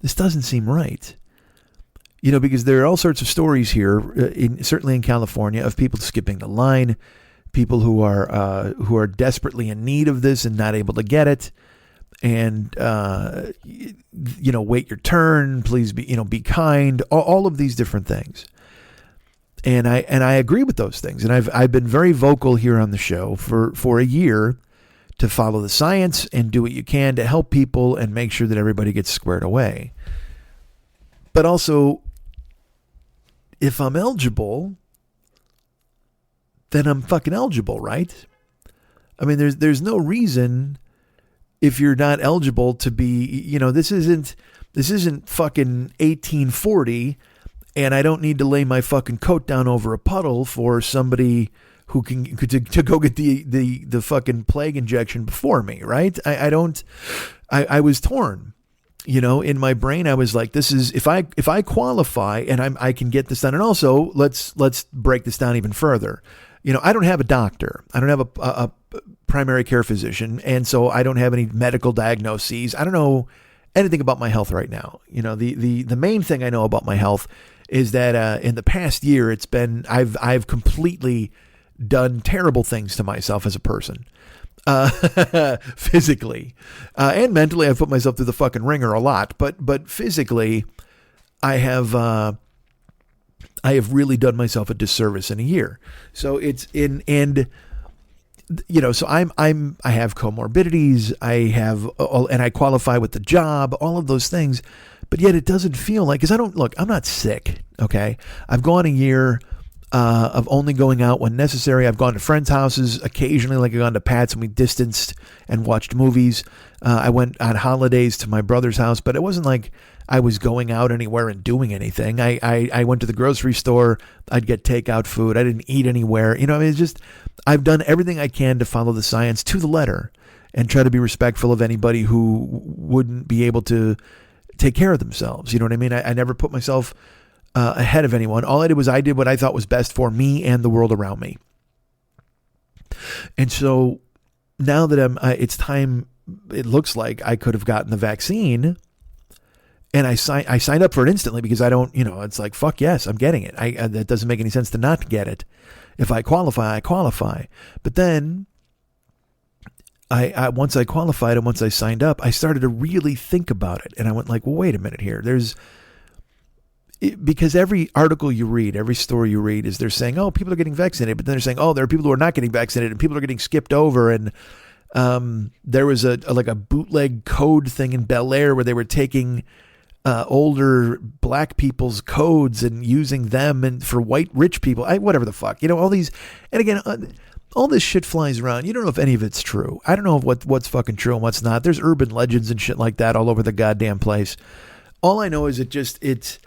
doesn't seem right. Because there are all sorts of stories here, certainly in California, of people skipping the line, people who are desperately in need of this and not able to get it. And, wait your turn, please be kind, all of these different things. And I agree with those things. And I've been very vocal here on the show for a year to follow the science and do what you can to help people and make sure that everybody gets squared away. But also, if I'm eligible, then I'm fucking eligible, right? I mean, there's no reason if you're not eligible to be, this isn't fucking 1840 and I don't need to lay my fucking coat down over a puddle for somebody who can to go get the fucking plague injection before me, right? I was torn. In my brain, I was like, this is, if I qualify and I can get this done. And also let's break this down even further. I don't have a doctor. I don't have a primary care physician. And so I don't have any medical diagnoses. I don't know anything about my health right now. The main thing I know about my health is that, in the past year, I've completely done terrible things to myself as a person. Physically, and mentally, I've put myself through the fucking ringer a lot, but physically, I have really done myself a disservice in a year. So so I have comorbidities, and I qualify with the job, all of those things, but yet it doesn't feel like, because I'm not sick. Okay. I've gone a year of only going out when necessary. I've gone to friends' houses occasionally, like I've gone to Pat's and we distanced and watched movies. I went on holidays to my brother's house, but it wasn't like I was going out anywhere and doing anything. I went to the grocery store. I'd get takeout food. I didn't eat anywhere. It's just, I've done everything I can to follow the science to the letter and try to be respectful of anybody who wouldn't be able to take care of themselves. You know what I mean? I never put myself ahead of anyone. All I did was I did what I thought was best for me and the world around me. And so now that it's time, it looks like I could have gotten the vaccine, and I signed up for it instantly because I don't, it's like, fuck yes, I'm getting it. That doesn't make any sense to not get it. If I qualify, I qualify. But then I once I qualified and once I signed up, I started to really think about it. And I went like, well, wait a minute here. Because every article you read, every story you read is they're saying, oh, people are getting vaccinated, but then they're saying, oh, there are people who are not getting vaccinated and people are getting skipped over. And there was a bootleg code thing in Bel Air where they were taking older black people's codes and using them and for white rich people, whatever the fuck, all these. And again, all this shit flies around. You don't know if any of it's true. I don't know what's fucking true and what's not. There's urban legends and shit like that all over the goddamn place. All I know is it's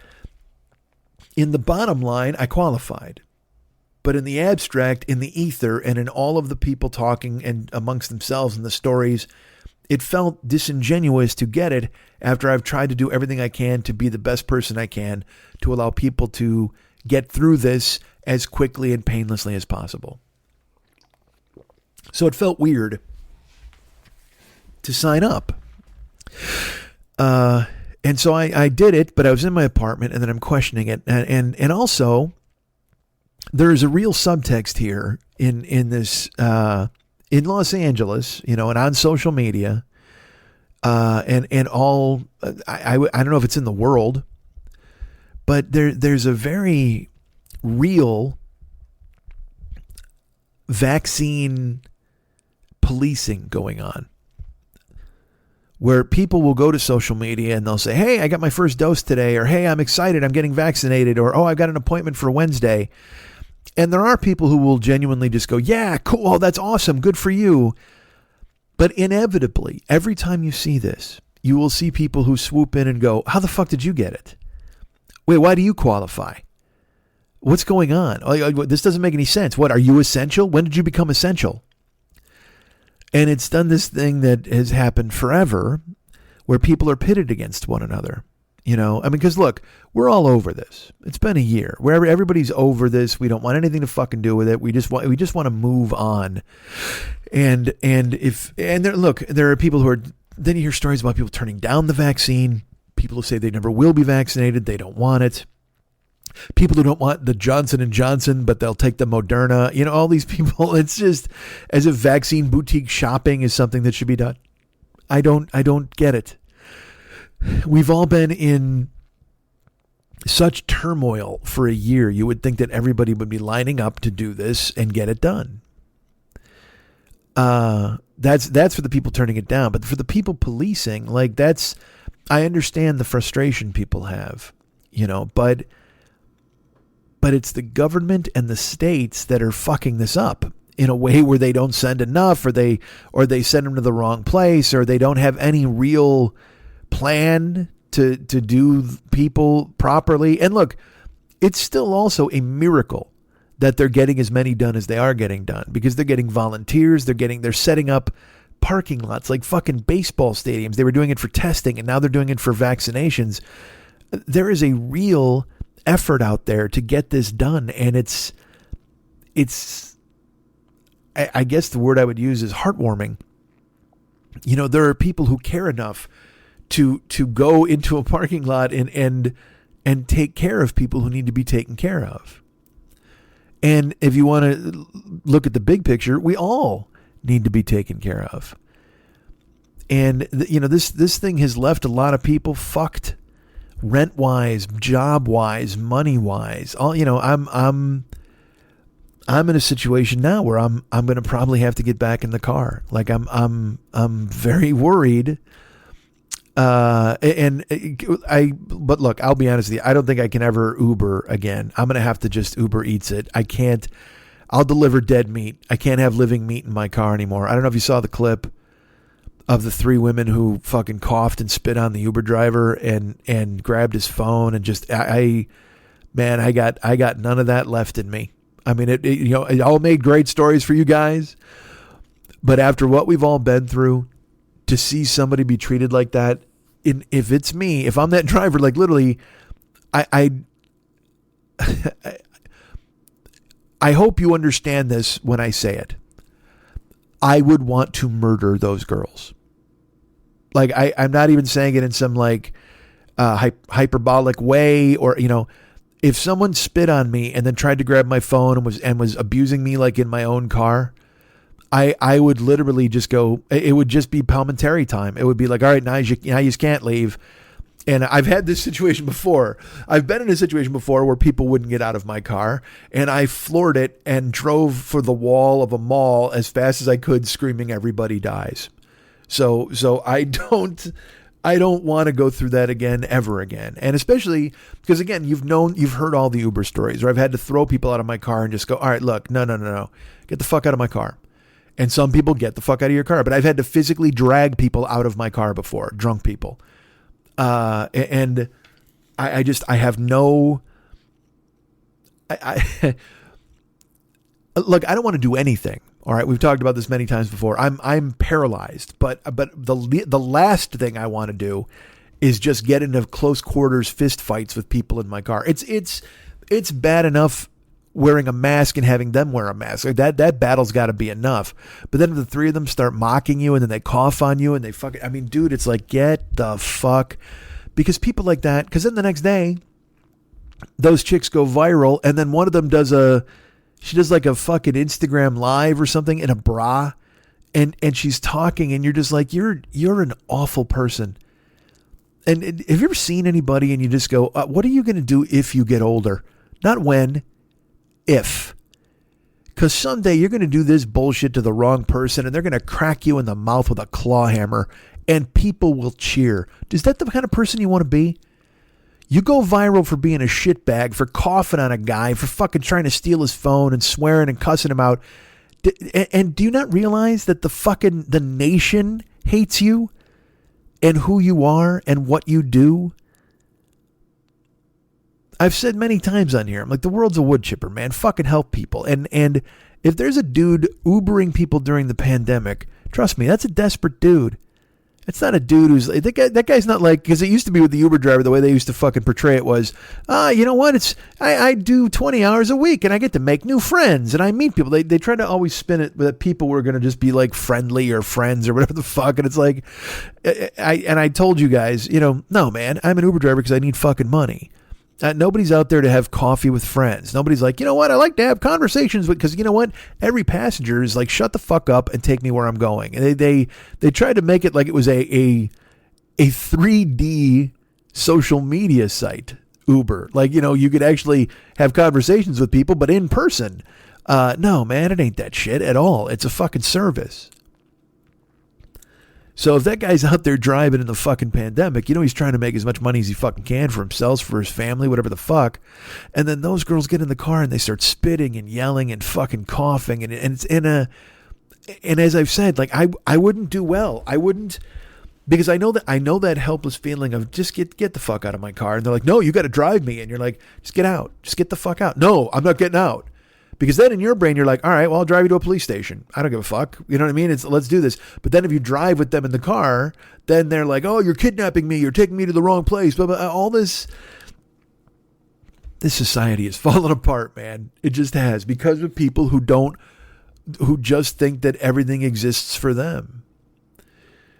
in the bottom line, I qualified. But in the abstract, in the ether, and in all of the people talking and amongst themselves and the stories, it felt disingenuous to get it after I've tried to do everything I can to be the best person I can to allow people to get through this as quickly and painlessly as possible. So it felt weird to sign up. And so I did it, but I was in my apartment and then I'm questioning it. And also, there's a real subtext here in this, in Los Angeles, and on social media, and all, I don't know if it's in the world, but there's a very real vaccine policing going on, where people will go to social media and they'll say, hey, I got my first dose today, or hey, I'm excited, I'm getting vaccinated, or oh, I got an appointment for Wednesday. And there are people who will genuinely just go, yeah, cool, oh, that's awesome, good for you. But inevitably, every time you see this, you will see people who swoop in and go, how the fuck did you get it? Wait, why do you qualify? What's going on? This doesn't make any sense. What, are you essential? When did you become essential? And it's done this thing that has happened forever where people are pitted against one another. Because look, we're all over this. It's been a year where everybody's over this. We don't want anything to fucking do with it. We just want to move on. And there are people who are, then you hear stories about people turning down the vaccine, people who say they never will be vaccinated. They don't want it. People who don't want the Johnson & Johnson, but they'll take the Moderna, all these people. It's just as if vaccine boutique shopping is something that should be done. I don't get it. We've all been in such turmoil for a year. You would think that everybody would be lining up to do this and get it done. That's for the people turning it down, but for the people policing, I understand the frustration people have, but it's the government and the states that are fucking this up in a way where they don't send enough, or they send them to the wrong place, or they don't have any real plan to do people properly. And look, it's still also a miracle that they're getting as many done as they are getting done, because they're getting volunteers. They're setting up parking lots like fucking baseball stadiums. They were doing it for testing, and now they're doing it for vaccinations. There is a real effort out there to get this done, and it's I guess the word I would use is heartwarming. There are people who care enough to go into a parking lot and take care of people who need to be taken care of. And if you want to look at the big picture, we all need to be taken care of. And this thing has left a lot of people fucked, rent-wise, job-wise, money-wise. I'm in a situation now where I'm going to probably have to get back in the car. I'm very worried. But look, I'll be honest with you. I don't think I can ever Uber again. I'm going to have to just Uber Eats it. I can't. I'll deliver dead meat. I can't have living meat in my car anymore. I don't know if you saw the clip of the 3 women who fucking coughed and spit on the Uber driver and grabbed his phone and just, I got none of that left in me. I mean, it all made great stories for you guys, but after what we've all been through, to see somebody be treated like that, if it's me, if I'm that driver, literally, I hope you understand this when I say it. I would want to murder those girls. I'm not even saying it in some hyperbolic way, or, if someone spit on me and then tried to grab my phone and was abusing me in my own car, I would literally just go, it would just be parliamentary time. It would be all right, now you just can't leave. And I've had this situation before. I've been in a situation before where people wouldn't get out of my car, and I floored it and drove for the wall of a mall as fast as I could, screaming, everybody dies. So I don't want to go through that again, ever again. And especially because, again, you've heard all the Uber stories where I've had to throw people out of my car and just go, all right, look, no, get the fuck out of my car. And some people get the fuck out of your car, but I've had to physically drag people out of my car before, drunk people. And I have no, look, I don't want to do anything. All right. We've talked about this many times before. I'm paralyzed, but the last thing I want to do is just get into close quarters fist fights with people in my car. It's bad enough wearing a mask and having them wear a mask. Like that battle's got to be enough. But then if the three of them start mocking you and then they cough on you and they fucking, I mean, dude, it's like, get the fuck, because people like that, because then the next day those chicks go viral, and then one of them she does like a fucking Instagram live or something in a bra, and she's talking, and you're just like, you're an awful person. And have you ever seen anybody and you just go, what are you going to do if you get older? Not when, if. Because someday you're going to do this bullshit to the wrong person and they're going to crack you in the mouth with a claw hammer and people will cheer. Is that the kind of person you want to be? You go viral for being a shitbag, for coughing on a guy, for fucking trying to steal his phone and swearing and cussing him out. And do you not realize that the nation hates you and who you are and what you do? I've said many times on here, I'm like, the world's a wood chipper, man. Fucking help people. And if there's a dude Ubering people during the pandemic, trust me, that's a desperate dude. It's not a dude who's that guy's not like, because it used to be with the Uber driver, the way they used to fucking portray it was, you know what? I do 20 hours a week and I get to make new friends and I meet people. They try to always spin it that people were going to just be like friendly or friends or whatever the fuck. And it's like, I told you guys, no, man, I'm an Uber driver because I need fucking money. Nobody's out there to have coffee with friends. Nobody's like, you know what? I like to have conversations with, because you know what? Every passenger is like, shut the fuck up and take me where I'm going. And they tried to make it like it was a 3D social media site, Uber. Like, you could actually have conversations with people, but in person. No, man, it ain't that shit at all. It's a fucking service. So if that guy's out there driving in the fucking pandemic, he's trying to make as much money as he fucking can for himself, for his family, whatever the fuck. And then those girls get in the car and they start spitting and yelling and fucking coughing. And it's and as I've said, like, I wouldn't do well. I wouldn't, because I know that helpless feeling of just get the fuck out of my car. And they're like, no, you got to drive me. And you're like, just get out. Just get the fuck out. No, I'm not getting out. Because then in your brain, you're like, all right, well, I'll drive you to a police station. I don't give a fuck. You know what I mean? Let's do this. But then if you drive with them in the car, then they're like, oh, you're kidnapping me. You're taking me to the wrong place. But all this society has fallen apart, man. It just has, because of people who just think that everything exists for them.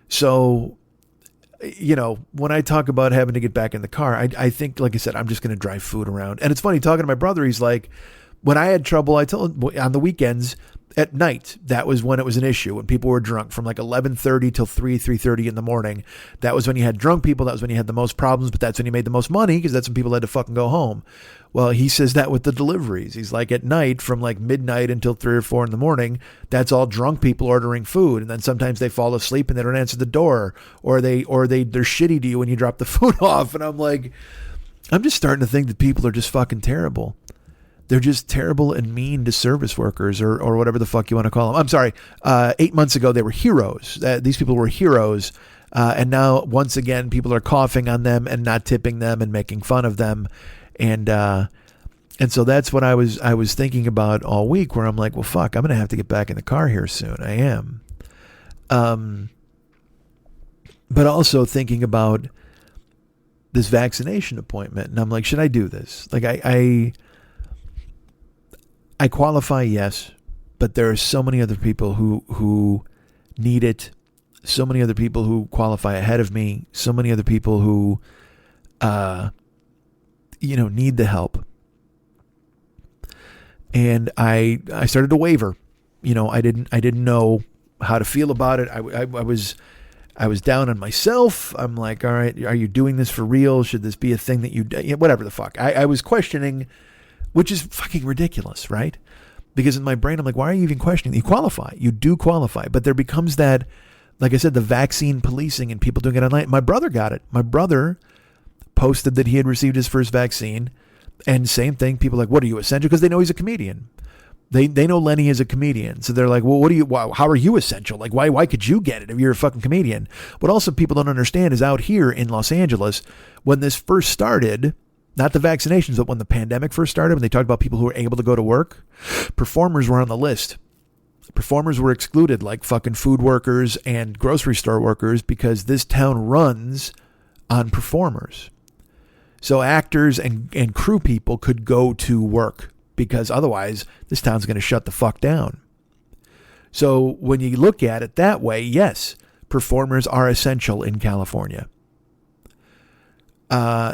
So, when I talk about having to get back in the car, I think, like I said, I'm just going to drive food around. And it's funny, talking to my brother, he's like, when I had trouble, I told him on the weekends at night, that was when it was an issue, when people were drunk from like 11:30 till 3:30 in the morning. That was when you had drunk people. That was when you had the most problems, but that's when you made the most money, because that's when people had to fucking go home. Well, he says that with the deliveries. He's like, at night from like midnight until 3 or 4 in the morning, that's all drunk people ordering food. And then sometimes they fall asleep and they don't answer the door, or they're shitty to you when you drop the food off. And I'm like, I'm just starting to think that people are just fucking terrible. They're just terrible and mean to service workers, or whatever the fuck you want to call them. I'm sorry. 8 months ago, they were heroes. These people were heroes. And now, once again, people are coughing on them and not tipping them and making fun of them. And so that's what I was thinking about all week, where I'm like, well, fuck, I'm going to have to get back in the car here soon. I am. But also thinking about this vaccination appointment. And I'm like, should I do this? Like, I qualify, yes, but there are so many other people who need it. So many other people who qualify ahead of me. So many other people who, need the help. And I started to waver. I didn't know how to feel about it. I was down on myself. I'm like, all right, are you doing this for real? Should this be a thing that you do? Whatever the fuck. I was questioning, which is fucking ridiculous, right? Because in my brain, I'm like, why are you even questioning? You qualify. You do qualify. But there becomes that, like I said, the vaccine policing and people doing it online. My brother got it. My brother posted that he had received his first vaccine. And same thing, people are like, what are you, essential? Because they know he's a comedian. They know Lenny is a comedian. So they're like, well, how are you essential? Like, why could you get it if you're a fucking comedian? What also people don't understand is out here in Los Angeles, when this first started, not the vaccinations, but when the pandemic first started, when they talked about people who were able to go to work, performers were on the list. Performers were excluded, like fucking food workers and grocery store workers, because this town runs on performers. So actors and crew people could go to work, because otherwise this town's going to shut the fuck down. So when you look at it that way, yes, performers are essential in California.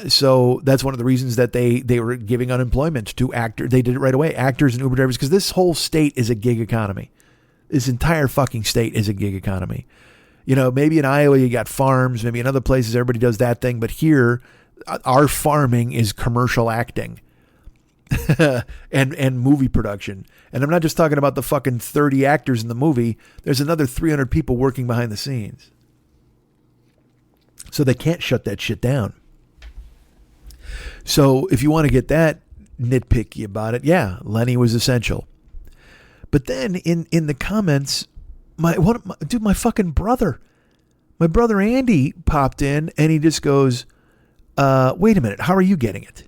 So that's one of the reasons that they were giving unemployment to actors. They did it right away. Actors and Uber drivers, because this whole state is a gig economy. This entire fucking state is a gig economy. You know, maybe in Iowa you got farms, maybe in other places everybody does that thing, but here our farming is commercial acting and movie production. And I'm not just talking about the fucking 30 actors in the movie. There's another 300 people working behind the scenes. So they can't shut that shit down. So if you want to get that nitpicky about it, yeah, Lenny was essential. But then in the comments, my fucking brother, my brother Andy popped in and he just goes, wait a minute, how are you getting it?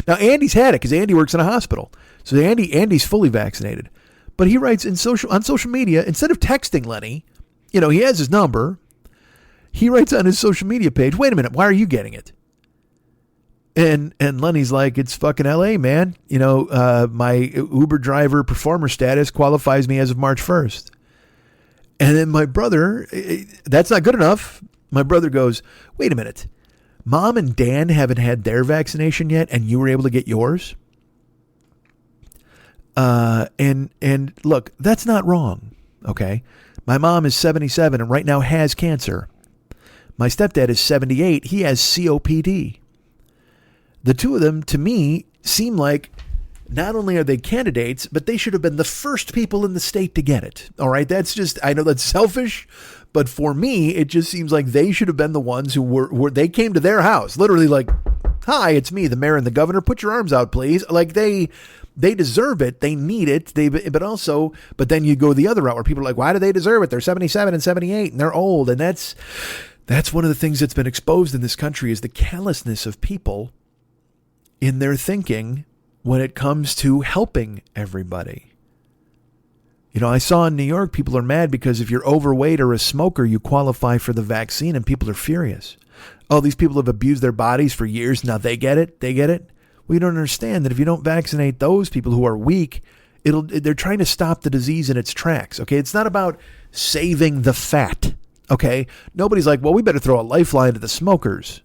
Now Andy's had it because Andy works in a hospital. So Andy's fully vaccinated. But he writes on social media, instead of texting Lenny, you know, he has his number. He writes on his social media page, wait a minute, why are you getting it? And Lenny's like, it's fucking LA, man. You know, my Uber driver performer status qualifies me as of March 1st. And then my brother, that's not good enough. My brother goes, wait a minute. Mom and Dan haven't had their vaccination yet and you were able to get yours? And look, that's not wrong. Okay. My mom is 77 and right now has cancer. My stepdad is 78. He has COPD. The two of them, to me, seem like not only are they candidates, but they should have been the first people in the state to get it. All right. That's just, I know that's selfish, but for me, it just seems like they should have been the ones who were they came to their house, literally like, hi, it's me, the mayor and the governor. Put your arms out, please. Like they deserve it. They need it. But then you go the other route where people are like, why do they deserve it? They're 77 and 78 and they're old. And that's one of the things that's been exposed in this country is the callousness of people in their thinking when it comes to helping everybody. You know, I saw in New York, people are mad because if you're overweight or a smoker, you qualify for the vaccine and people are furious. Oh, these people have abused their bodies for years. Now they get it. Well, you don't understand that if you don't vaccinate those people who are weak, they're trying to stop the disease in its tracks. Okay. It's not about saving the fat. Okay. Nobody's like, well, we better throw a lifeline to the smokers.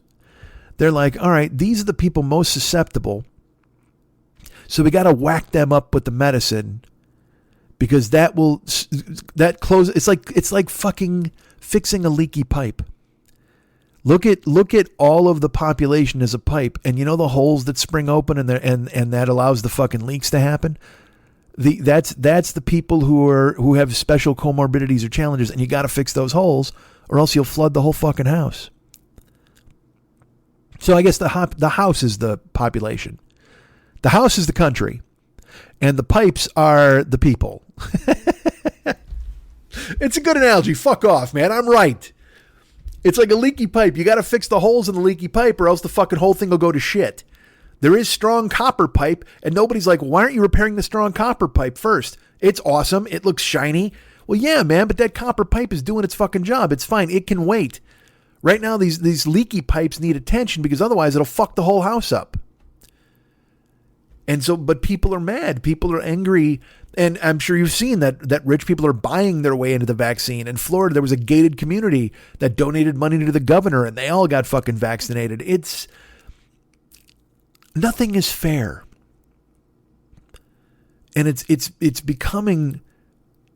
They're like, all right, these are the people most susceptible. So we got to whack them up with the medicine because that close. It's like fucking fixing a leaky pipe. Look at all of the population as a pipe, and you know the holes that spring open and that allows the fucking leaks to happen. That's the people who have special comorbidities or challenges, and you got to fix those holes, or else you'll flood the whole fucking house. So I guess the house is the population. The house is the country. And the pipes are the people. It's a good analogy. Fuck off, man. I'm right. It's like a leaky pipe. You got to fix the holes in the leaky pipe or else the fucking whole thing will go to shit. There is strong copper pipe and nobody's like, why aren't you repairing the strong copper pipe first? It's awesome. It looks shiny. Well, yeah, man, but that copper pipe is doing its fucking job. It's fine. It can wait. Right now, these leaky pipes need attention because otherwise it'll fuck the whole house up. And so, but people are mad. People are angry. And I'm sure you've seen that rich people are buying their way into the vaccine. In Florida, there was a gated community that donated money to the governor and they all got fucking vaccinated. Nothing is fair. And it's becoming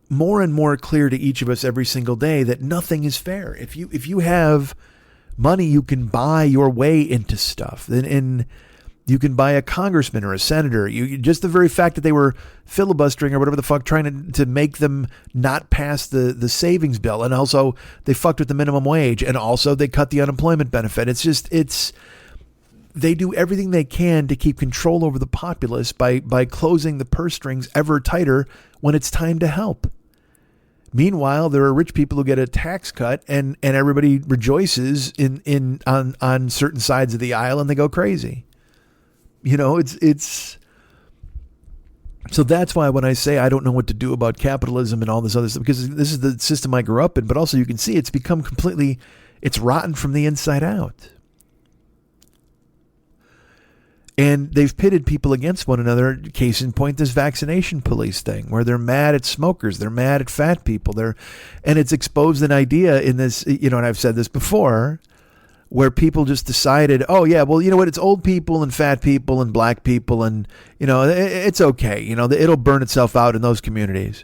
more and more clear to each of us every single day that nothing is fair. If you have money, you can buy your way into stuff. And you can buy a congressman or a senator. Just the very fact that they were filibustering or whatever the fuck, trying to make them not pass the savings bill. And also they fucked with the minimum wage. And also they cut the unemployment benefit. It's they do everything they can to keep control over the populace by closing the purse strings ever tighter when it's time to help. Meanwhile, there are rich people who get a tax cut and everybody rejoices on certain sides of the aisle and they go crazy. It's so that's why when I say I don't know what to do about capitalism and all this other stuff, because this is the system I grew up in, but also you can see it's become it's rotten from the inside out. And they've pitted people against one another. Case in point, this vaccination police thing, where they're mad at smokers, they're mad at fat people, and it's exposed an idea in this, and I've said this before, where people just decided, oh yeah, well, you know what, it's old people and fat people and black people, and it's okay, it'll burn itself out in those communities.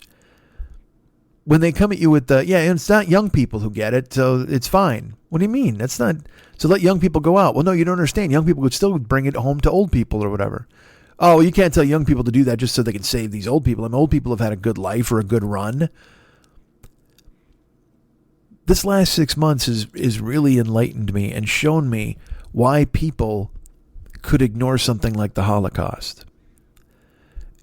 When they come at you with and it's not young people who get it, so it's fine. What do you mean? That's not, so let young people go out. Well, no, you don't understand. Young people would still bring it home to old people or whatever. Oh, you can't tell young people to do that just so they can save these old people. I mean, old people have had a good life or a good run. This last 6 months is really enlightened me and shown me why people could ignore something like the Holocaust.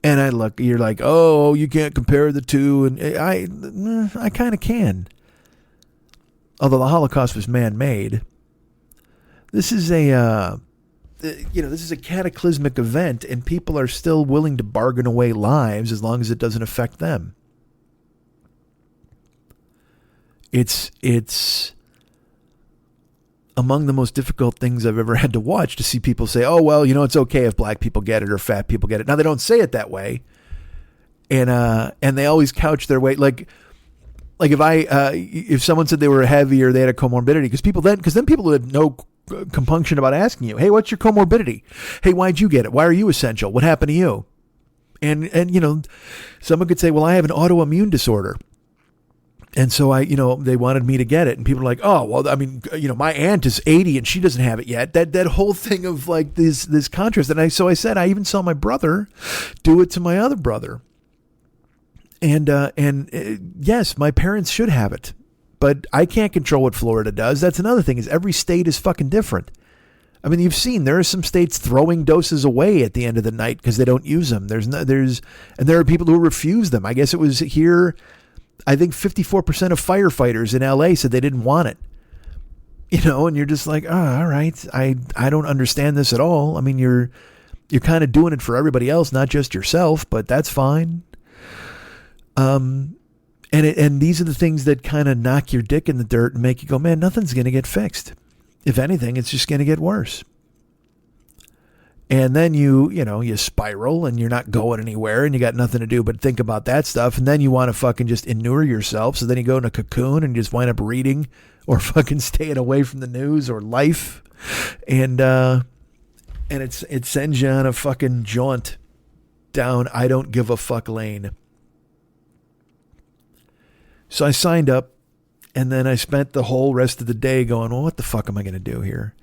And you're like, oh, you can't compare the two. And I kind of can. Although the Holocaust was man-made. This is this is a cataclysmic event, and people are still willing to bargain away lives as long as it doesn't affect them. It's among the most difficult things I've ever had to watch, to see people say, oh, well, it's okay if black people get it or fat people get it. Now, they don't say it that way. And they always couch their weight. Like if someone said they were heavy or they had a comorbidity, because then people had no compunction about asking you, hey, what's your comorbidity? Hey, why'd you get it? Why are you essential? What happened to you? And someone could say, well, I have an autoimmune disorder. And so they wanted me to get it. And people are like, oh, well, I mean, my aunt is 80 and she doesn't have it yet. That whole thing of like this contrast. And I said, I even saw my brother do it to my other brother. And yes, my parents should have it, but I can't control what Florida does. That's another thing, is every state is fucking different. I mean, you've seen there are some states throwing doses away at the end of the night because they don't use them. And there are people who refuse them. I guess it was here. I think 54% of firefighters in LA said they didn't want it, and you're just like, oh, all right. I don't understand this at all. I mean, you're kind of doing it for everybody else, not just yourself, but that's fine. And these are the things that kind of knock your dick in the dirt and make you go, man, nothing's going to get fixed. If anything, it's just going to get worse. And then you spiral and you're not going anywhere and you got nothing to do but think about that stuff. And then you want to fucking just inure yourself. So then you go in a cocoon and you just wind up reading or fucking staying away from the news or life. And it sends you on a fucking jaunt down I don't give a fuck lane. So I signed up, and then I spent the whole rest of the day going, well, what the fuck am I going to do here?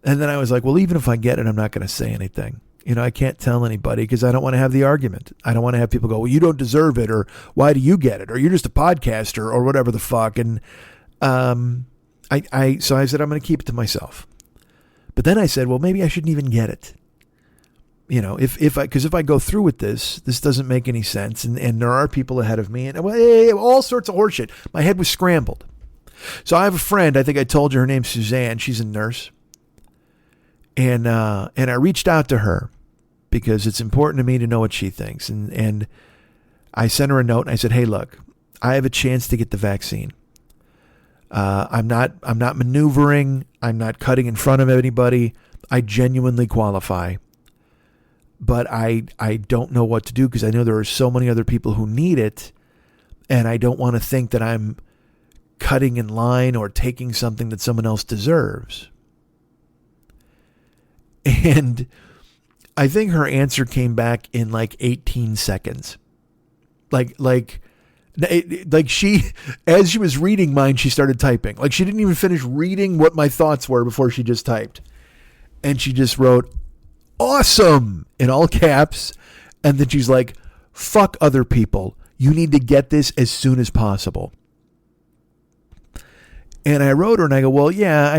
And then I was like, well, even if I get it, I'm not going to say anything. I can't tell anybody because I don't want to have the argument. I don't want to have people go, well, you don't deserve it, or why do you get it, or you're just a podcaster, or whatever the fuck. And so I said, I'm going to keep it to myself. But then I said, well, maybe I shouldn't even get it. If I go through with this doesn't make any sense. And there are people ahead of me and all sorts of horseshit. My head was scrambled. So I have a friend, I think I told you her name's Suzanne. She's a nurse. And I reached out to her because it's important to me to know what she thinks. And I sent her a note and I said, hey, look, I have a chance to get the vaccine. I'm not maneuvering. I'm not cutting in front of anybody. I genuinely qualify. But I don't know what to do because I know there are so many other people who need it. And I don't want to think that I'm cutting in line or taking something that someone else deserves. And I think her answer came back in like 18 seconds. Like she, as she was reading mine, she started typing. Like she didn't even finish reading what my thoughts were before she just typed. And she just wrote, awesome, in all caps. And then she's like, fuck other people. You need to get this as soon as possible. And I wrote her and I go, well, yeah,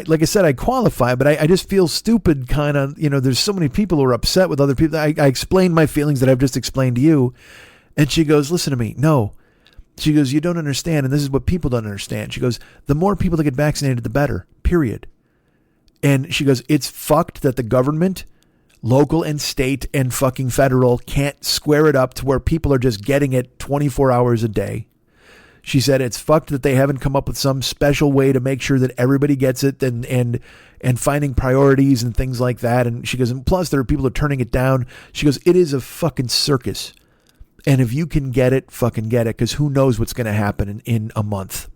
like I said, I qualify, but I just feel stupid kind of, there's so many people who are upset with other people. I explained my feelings that I've just explained to you. And she goes, listen to me. No. She goes, you don't understand. And this is what people don't understand. She goes, the more people that get vaccinated, the better, period. And she goes, it's fucked that the government, local and state and fucking federal, can't square it up to where people are just getting it 24 hours a day. She said it's fucked that they haven't come up with some special way to make sure that everybody gets it and finding priorities and things like that. And she goes, and plus there are people who are turning it down. She goes, it is a fucking circus. And if you can get it, fucking get it, because who knows what's going to happen in a month.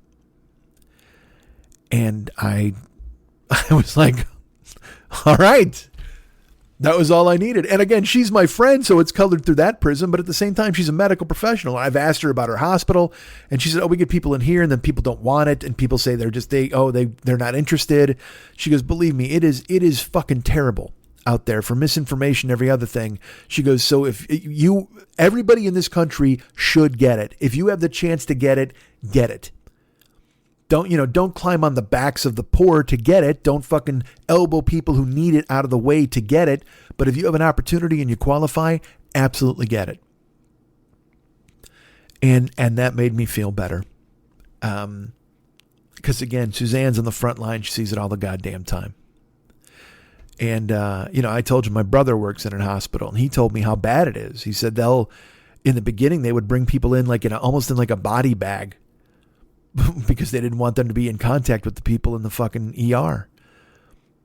And I was like, all right. That was all I needed. And again, she's my friend, so it's colored through that prism. But at the same time, she's a medical professional. I've asked her about her hospital, and she said, "Oh, we get people in here, and then people don't want it, and people say they're not interested." She goes, "Believe me, it is fucking terrible out there for misinformation, every other thing." She goes, "So if everybody in this country should get it. If you have the chance to get it, get it. Don't climb on the backs of the poor to get it. Don't fucking elbow people who need it out of the way to get it. But if you have an opportunity and you qualify, absolutely get it." And that made me feel better. Because again, Suzanne's on the front line. She sees it all the goddamn time. And, I told you my brother works in a hospital, and he told me how bad it is. He said in the beginning, they would bring people in almost in a body bag, because they didn't want them to be in contact with the people in the fucking ER,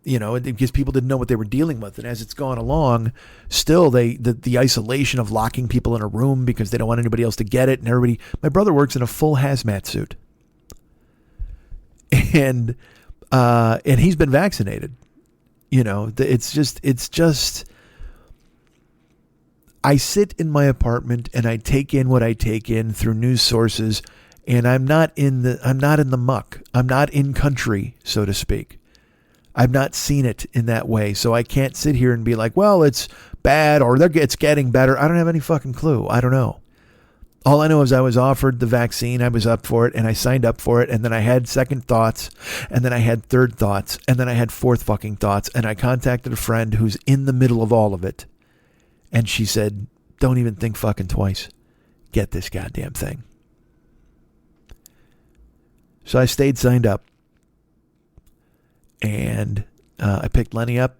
because people didn't know what they were dealing with. And as it's gone along, still the isolation of locking people in a room because they don't want anybody else to get it. And my brother works in a full hazmat suit, and he's been vaccinated. It's just, I sit in my apartment and I take in what I take in through news sources. And I'm not in the muck. I'm not in country, so to speak. I've not seen it in that way. So I can't sit here and be like, well, it's bad or it's getting better. I don't have any fucking clue. I don't know. All I know is I was offered the vaccine. I was up for it and I signed up for it. And then I had second thoughts, and then I had third thoughts, and then I had fourth fucking thoughts. And I contacted a friend who's in the middle of all of it. And she said, don't even think fucking twice. Get this goddamn thing. So I stayed signed up, and I picked Lenny up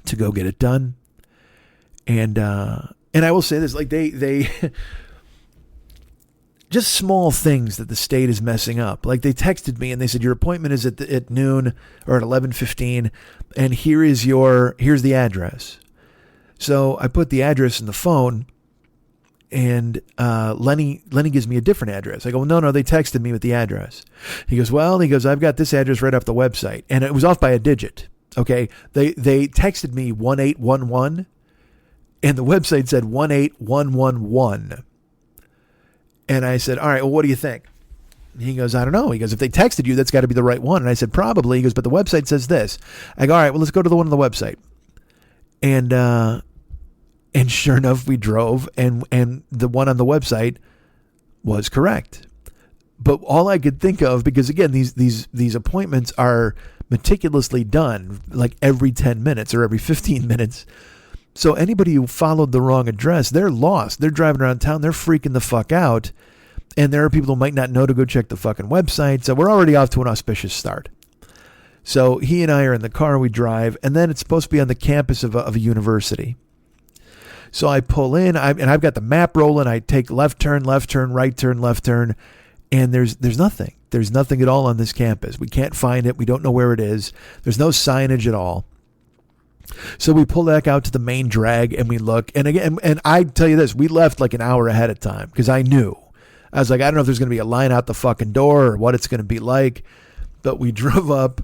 to go get it done. And I will say this, they just small things that the state is messing up. Like they texted me and they said, your appointment is at noon or at 11:15. And here's the address. So I put the address in the phone. And Lenny gives me a different address. I go, no, they texted me with the address. He goes, I've got this address right off the website. And it was off by a digit. Okay. They texted me 1811 and the website said 18111. And I said, all right, well, what do you think? And he goes, I don't know. He goes, if they texted you, that's got to be the right one. And I said, probably. He goes, but the website says this. I go, all right, well, let's go to the one on the website. And sure enough, we drove, and the one on the website was correct. But all I could think of, because again, these appointments are meticulously done, like every 10 minutes or every 15 minutes. So anybody who followed the wrong address, they're lost. They're driving around town. They're freaking the fuck out. And there are people who might not know to go check the fucking website. So we're already off to an auspicious start. So he and I are in the car, we drive, and then it's supposed to be on the campus of a university. So I pull in, and I've got the map rolling. I take left turn, right turn, left turn, and there's nothing. There's nothing at all on this campus. We can't find it. We don't know where it is. There's no signage at all. So we pull back out to the main drag, and we look. And again, and I tell you this, we left like an hour ahead of time because I knew. I was like, I don't know if there's going to be a line out the fucking door or what it's going to be like. But we drove up,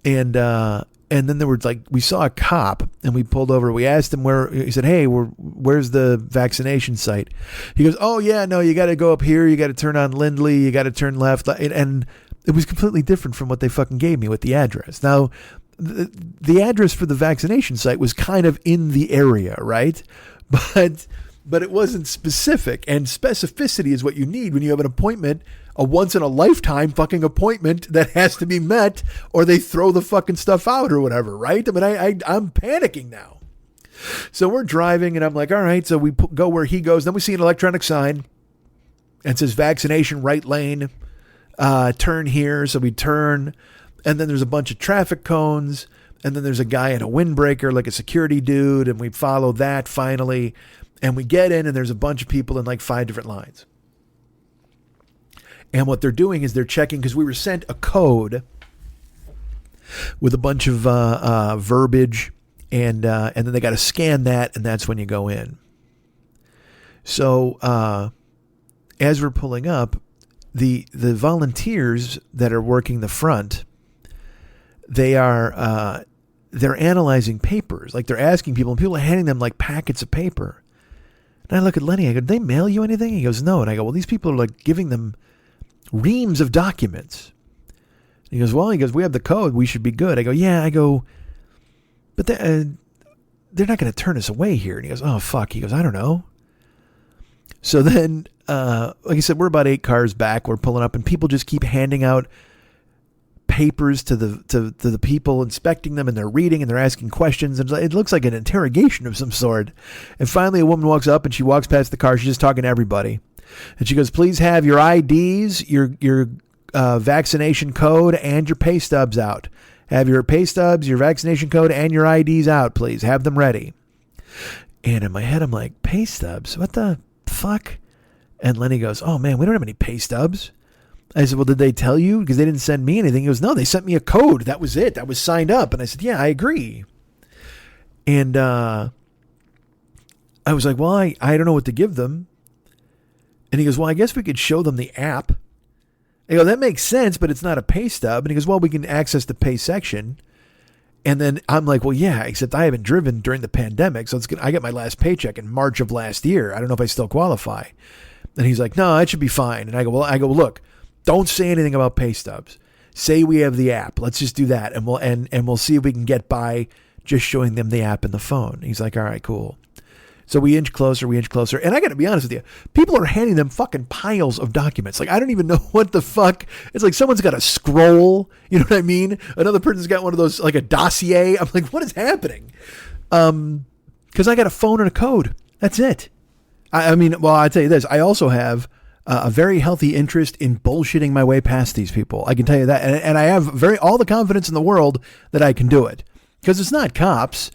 and then there were we saw a cop, and we pulled over. We asked him where. He said, hey, where's the vaccination site? He goes, oh yeah, no, you got to go up here. You got to turn on Lindley. You got to turn left. And it was completely different from what they fucking gave me with the address. Now, the address for the vaccination site was kind of in the area, right? But but it wasn't specific. And specificity is what you need when you have an appointment, a once in a lifetime fucking appointment that has to be met, or they throw the fucking stuff out or whatever, right? I mean, I'm panicking now. So we're driving and I'm like, all right, so we go where he goes. Then we see an electronic sign and it says vaccination right lane, turn here. So we turn, and then there's a bunch of traffic cones, and then there's a guy in a windbreaker, like a security dude. And we follow that finally. And we get in and there's a bunch of people in like 5 different lines. And what they're doing is they're checking, because we were sent a code with a bunch of verbiage, and then they got to scan that, and that's when you go in. So as we're pulling up, the volunteers that are working the front, they're analyzing papers. Like they're asking people, and people are handing them like packets of paper. And I look at Lenny, I go, did they mail you anything? He goes, no. And I go, well, these people are like giving them reams of documents. And he goes, we have the code. We should be good. I go, yeah. I go, but they're not going to turn us away here. And he goes, oh, fuck. He goes, I don't know. So then, like I said, we're about 8 cars back. We're pulling up, and people just keep handing out papers to the people inspecting them, and they're reading and they're asking questions, and it looks like an interrogation of some sort. And finally a woman walks up, and she walks past the car. She's just talking to everybody, and she goes, please have your IDs, your vaccination code, and your pay stubs out. Have your pay stubs, your vaccination code, and your IDs out, please. Have them ready. And in my head I'm like, pay stubs? What the fuck? And Lenny goes, oh man, we don't have any pay stubs. I said, well, did they tell you? Because they didn't send me anything. He goes, no, they sent me a code. That was it. I was signed up. And I said, yeah, I agree. And I was like, well, I don't know what to give them. And he goes, well, I guess we could show them the app. I go, that makes sense, but it's not a pay stub. And he goes, well, we can access the pay section. And then I'm like, well, yeah, except I haven't driven during the pandemic. So I got my last paycheck in March of last year. I don't know if I still qualify. And he's like, no, it should be fine. And I go, look, don't say anything about pay stubs. Say we have the app. Let's just do that. And we'll see if we can get by just showing them the app in the phone. He's like, all right, cool. So we inch closer. And I got to be honest with you, people are handing them fucking piles of documents. Like, I don't even know what the fuck. It's like someone's got a scroll. You know what I mean? Another person's got one of those, like a dossier. I'm like, what is happening? Because I got a phone and a code. That's it. I mean, well, I'll tell you this. I also have a very healthy interest in bullshitting my way past these people. I can tell you that. And I have all the confidence in the world that I can do it. Because it's not cops.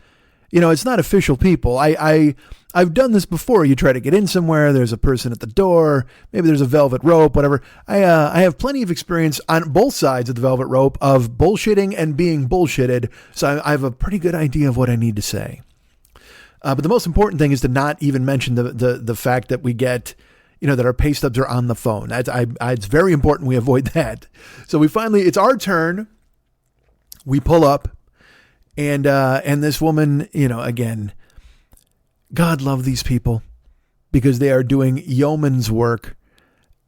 You know, it's not official people. I've done this before. You try to get in somewhere. There's a person at the door. Maybe there's a velvet rope, whatever. I have plenty of experience on both sides of the velvet rope of bullshitting and being bullshitted. So I have a pretty good idea of what I need to say. But the most important thing is to not even mention the fact that we get, you know, that our pay stubs are on the phone. It's very important we avoid that. So it's our turn. We pull up, and this woman, you know, again, God love these people, because they are doing yeoman's work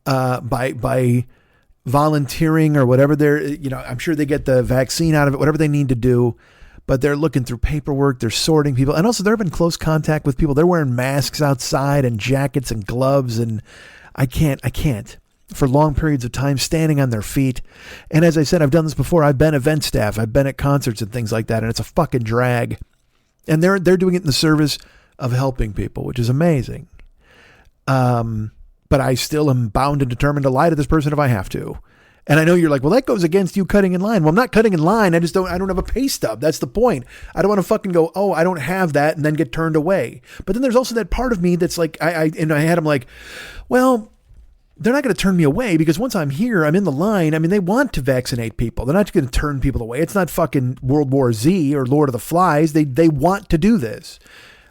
by volunteering or whatever I'm sure they get the vaccine out of it, whatever they need to do. But they're looking through paperwork, they're sorting people. And also they're in close contact with people. They're wearing masks outside and jackets and gloves. And I can't for long periods of time standing on their feet. And as I said, I've done this before. I've been event staff. I've been at concerts and things like that. And it's a fucking drag. And they're doing it in the service of helping people, which is amazing. But I still am bound and determined to lie to this person if I have to. And I know you're like, well, that goes against you cutting in line. Well, I'm not cutting in line. I don't have a pay stub. That's the point. I don't want to fucking go, oh, I don't have that, and then get turned away. But then there's also that part of me that's like, in my head, I'm like, well, they're not going to turn me away, because once I'm here, I'm in the line. I mean, they want to vaccinate people. They're not going to turn people away. It's not fucking World War Z or Lord of the Flies. They want to do this.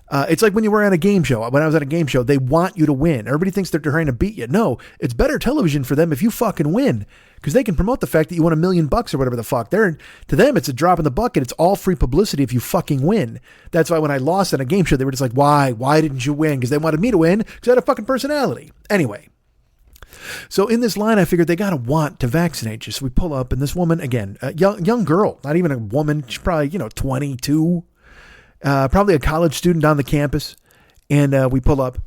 It's like when you were at a game show. When I was at a game show, they want you to win. Everybody thinks they're trying to beat you. No, it's better television for them if you fucking win, because they can promote the fact that you won $1 million or whatever the fuck. To them, it's a drop in the bucket. It's all free publicity if you fucking win. That's why when I lost at a game show, they were just like, why? Why didn't you win? Because they wanted me to win, because I had a fucking personality. Anyway. So in this line, I figured they got to want to vaccinate you. So we pull up, and this woman, again, a young girl, not even a woman. She's probably, 22. Probably a college student on the campus. And we pull up,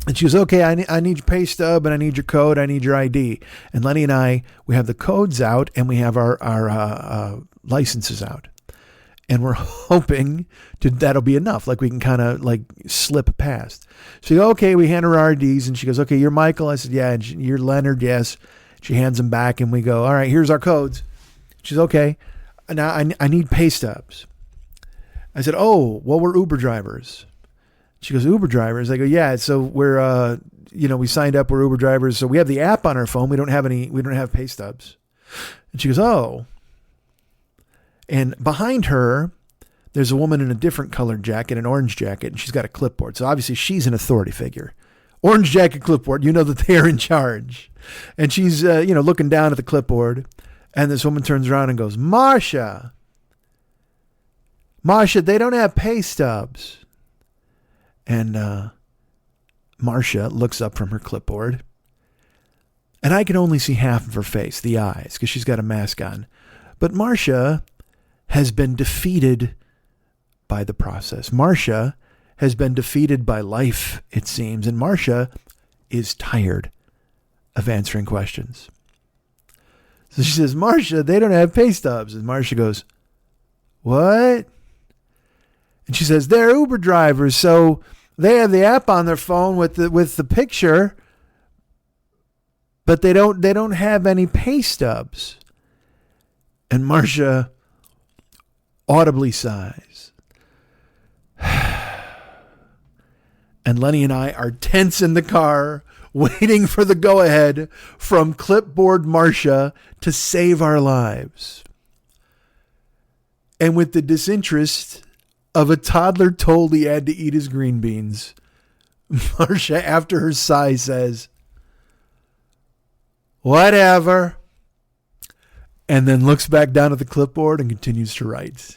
And she goes, okay, I need your pay stub and I need your code. I need your ID. And Lenny and I, we have the codes out and we have our licenses out. And we're hoping that'll be enough. Like we can kind of like slip past. So, okay, we hand her our IDs and she goes, okay, you're Michael. I said, yeah. And you're Leonard. Yes. She hands them back and we go, all right, here's our codes. She's okay. Now I need pay stubs. I said, oh, well, we're Uber drivers. She goes, Uber drivers? I go, yeah. So we're, we signed up. We're Uber drivers. So we have the app on our phone. We don't have pay stubs. And she goes, oh. And behind her, there's a woman in a different colored jacket, an orange jacket, and she's got a clipboard. So obviously she's an authority figure. Orange jacket, clipboard, you know that they're in charge. And she's, looking down at the clipboard. And this woman turns around and goes, Marsha, they don't have pay stubs. And Marsha looks up from her clipboard. And I can only see half of her face, the eyes, because she's got a mask on. But Marsha has been defeated by the process. Marsha has been defeated by life, it seems. And Marsha is tired of answering questions. So she says, Marsha, they don't have pay stubs. And Marsha goes, what? And she says, they're Uber drivers, so they have the app on their phone with the picture, but they don't have any pay stubs. And Marsha audibly sighs. And Lenny and I are tense in the car, waiting for the go-ahead from Clipboard Marsha to save our lives. And with the disinterest of a toddler told he had to eat his green beans, Marsha, after her sigh, says, whatever. And then looks back down at the clipboard and continues to write.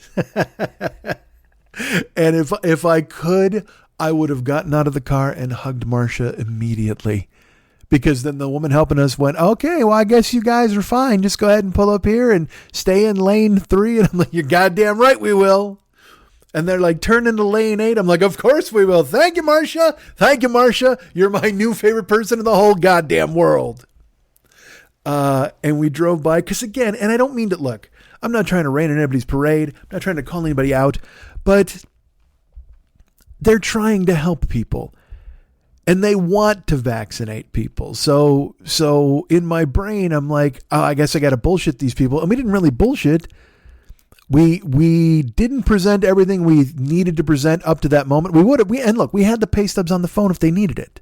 And if I could, I would have gotten out of the car and hugged Marsha immediately. Because then the woman helping us went, okay, well, I guess you guys are fine. Just go ahead and pull up here and stay in lane 3. And I'm like, you're goddamn right we will. And they're like, turn into lane 8. I'm like, of course we will. Thank you, Marsha. Thank you, Marsha. You're my new favorite person in the whole goddamn world. And we drove by, because again, and I don't mean to, look, I'm not trying to rain on anybody's parade. I'm not trying to call anybody out, but they're trying to help people and they want to vaccinate people. So in my brain, I'm like, oh, I guess I got to bullshit these people. And we didn't really bullshit. We didn't present everything we needed to present up to that moment. And look, we had the pay stubs on the phone if they needed it.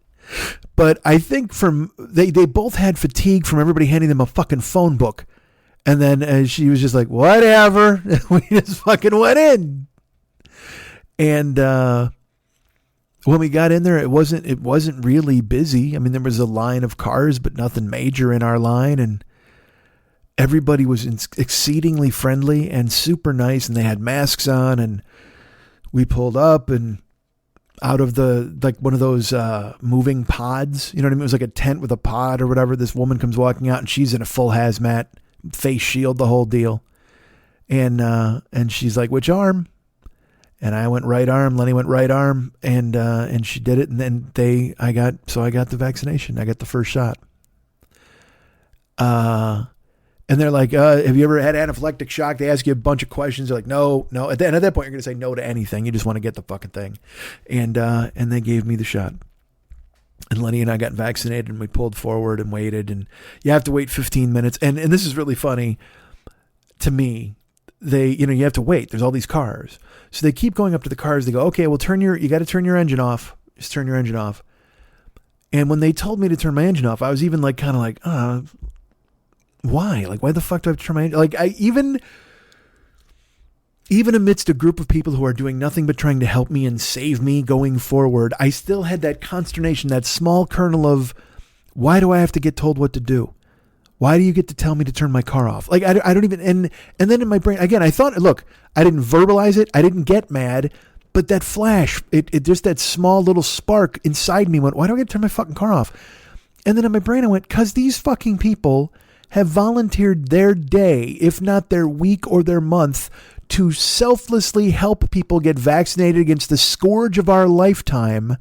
But I think they both had fatigue from everybody handing them a fucking phone book. And then she was just like, whatever. We just fucking went in. And when we got in there, it wasn't really busy. I mean, there was a line of cars, but nothing major in our line. And everybody was exceedingly friendly and super nice. And they had masks on. And we pulled up and out of one of those moving pods, you know what I mean? It was like a tent with a pod or whatever. This woman comes walking out and she's in a full hazmat, face shield, the whole deal. And she's like, which arm? And I went right arm. Lenny went right arm, and she did it. And then I got the vaccination. I got the first shot. And they're like, have you ever had anaphylactic shock? They ask you a bunch of questions. They're like, no. At that point, you're going to say no to anything. You just want to get the fucking thing. And they gave me the shot. And Lenny and I got vaccinated, and we pulled forward and waited. And you have to wait 15 minutes. And this is really funny to me. You have to wait. There's all these cars. So they keep going up to the cars. They go, okay, well, you got to turn your engine off. Just turn your engine off. And when they told me to turn my engine off, I was even like, kind of like, why? Like, why the fuck do I have to turn my engine? Like, even amidst a group of people who are doing nothing but trying to help me and save me going forward, I still had that consternation, that small kernel of, why do I have to get told what to do? Why do you get to tell me to turn my car off? Like, I don't even, and then in my brain, again, I thought, look, I didn't verbalize it. I didn't get mad, but that flash, it just that small little spark inside me went, why do I get to turn my fucking car off? And then in my brain, I went, because these fucking people have volunteered their day, if not their week or their month, to selflessly help people get vaccinated against the scourge of our lifetime.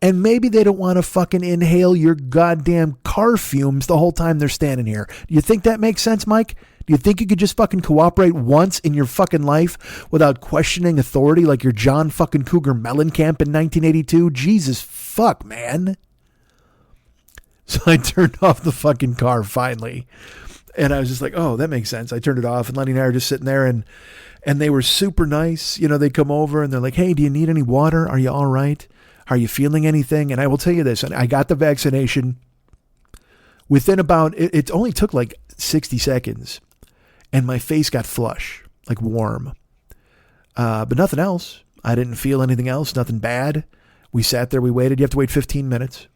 And maybe they don't want to fucking inhale your goddamn car fumes the whole time they're standing here. Do you think that makes sense, Mike? Do you think you could just fucking cooperate once in your fucking life without questioning authority like you're John fucking Cougar Mellencamp in 1982? Jesus fuck, man. So I turned off the fucking car finally. And I was just like, oh, that makes sense. I turned it off, and Lenny and I are just sitting there, and they were super nice. You know, they come over and they're like, hey, do you need any water? Are you all right? Are you feeling anything? And I will tell you this, and I got the vaccination within about, it only took like 60 seconds, and my face got flush, like warm. But nothing else. I didn't feel anything else, nothing bad. We sat there, we waited. You have to wait 15 minutes.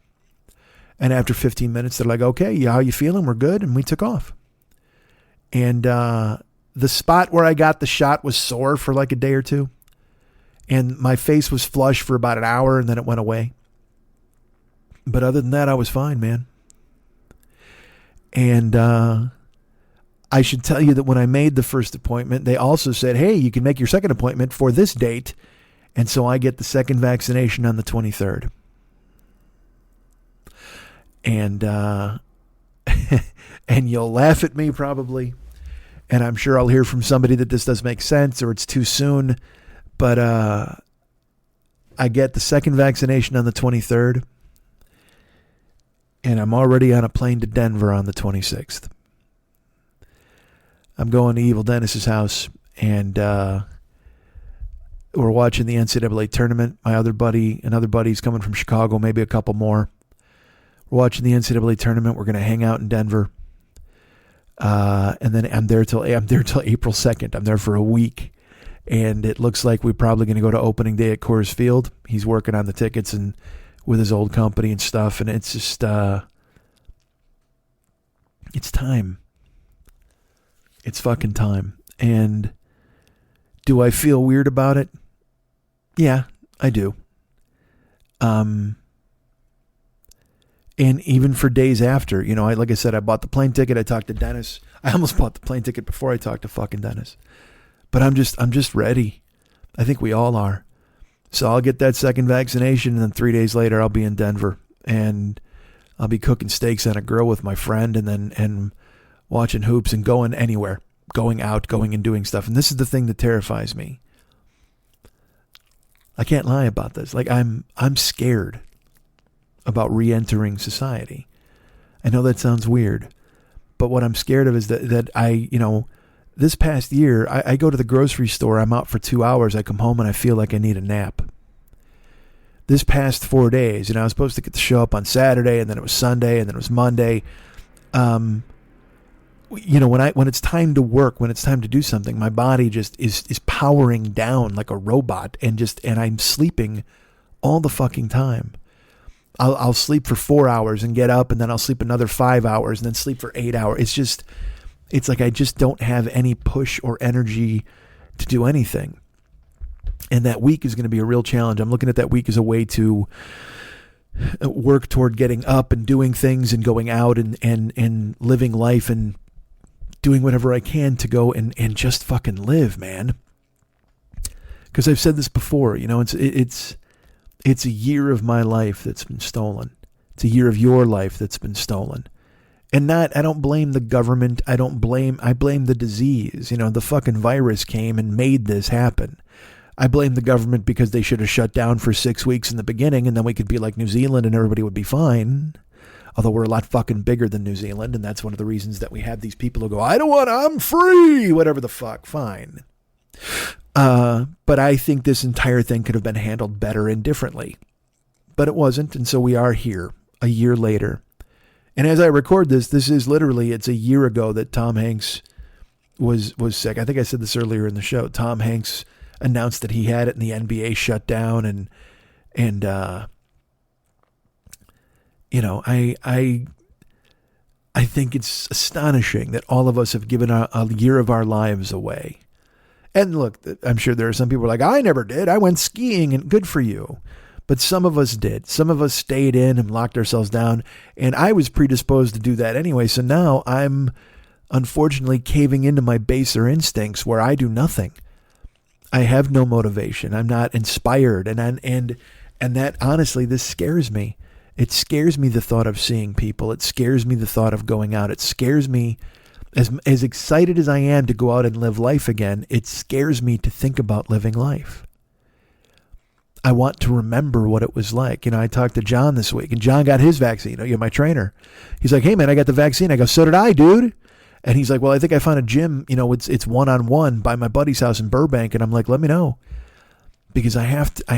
And after 15 minutes, they're like, okay, how you feeling? We're good. And we took off. And the spot where I got the shot was sore for like a day or two. And my face was flush for about an hour, and then it went away. But other than that, I was fine, man. And I should tell you that when I made the first appointment, they also said, hey, you can make your second appointment for this date. And so I get the second vaccination on the 23rd. And and you'll laugh at me probably. And I'm sure I'll hear from somebody that this doesn't make sense or it's too soon. But I get the second vaccination on the 23rd. And I'm already on a plane to Denver on the 26th. I'm going to Evil Dennis's house, and we're watching the NCAA tournament. My other buddy, another buddy's coming from Chicago, maybe a couple more. We're watching the NCAA tournament. We're going to hang out in Denver. And then I'm there till April 2nd. I'm there for a week. And it looks like we're probably going to go to opening day at Coors Field. He's working on the tickets and with his old company and stuff. And it's just, it's time. It's fucking time. And do I feel weird about it? Yeah, I do. And even for days after, you know, like I said, I bought the plane ticket. I talked to Dennis. I almost bought the plane ticket before I talked to fucking Dennis. But I'm just ready. I think we all are. So I'll get that second vaccination, and then 3 days later I'll be in Denver, and I'll be cooking steaks on a grill with my friend, and watching hoops and going anywhere, going out, going and doing stuff. And this is the thing that terrifies me. I can't lie about this. Like I'm scared about re-entering society. I know that sounds weird, but what I'm scared of is that I, you know, this past year, I go to the grocery store, I'm out for 2 hours, I come home and I feel like I need a nap. This past 4 days, you know, I was supposed to get to show up on Saturday, and then it was Sunday, and then it was Monday. You know, when it's time to work, when it's time to do something, my body just is powering down like a robot, and I'm sleeping all the fucking time. I'll sleep for 4 hours and get up, and then I'll sleep another 5 hours and then sleep for 8 hours. It's like I just don't have any push or energy to do anything. And that week is going to be a real challenge. I'm looking at that week as a way to work toward getting up and doing things and going out and living life and doing whatever I can to go and just fucking live, man. Because I've said this before, you know, it's a year of my life that's been stolen. It's a year of your life that's been stolen. And I don't blame the government. I blame the disease. You know, the fucking virus came and made this happen. I blame the government because they should have shut down for 6 weeks in the beginning, and then we could be like New Zealand and everybody would be fine. Although we're a lot fucking bigger than New Zealand, and that's one of the reasons that we have these people who go, I'm free, whatever the fuck, fine. But I think this entire thing could have been handled better and differently. But it wasn't, and so we are here a year later. And as I record this is literally, it's a year ago that Tom Hanks was sick. I think I said this earlier in the show. Tom Hanks announced that he had it and the NBA shut down, and you know, I think it's astonishing that all of us have given a year of our lives away. And look, I'm sure there are some people who are like, I never did. I went skiing, and good for you. But some of us did. Some of us stayed in and locked ourselves down. And I was predisposed to do that anyway. So now I'm unfortunately caving into my baser instincts where I do nothing. I have no motivation. I'm not inspired. And And that, honestly, this scares me. It scares me, the thought of seeing people. It scares me, the thought of going out. It scares me, as excited as I am to go out and live life again, it scares me to think about living life. I want to remember what it was like. I talked to John this week, and John got his vaccine. My trainer. He's like, hey, man, I got the vaccine. I go, so did I, dude. And he's like, well, I think I found a gym, it's one-on-one by my buddy's house in Burbank. And I'm like, let me know. Because I have to, I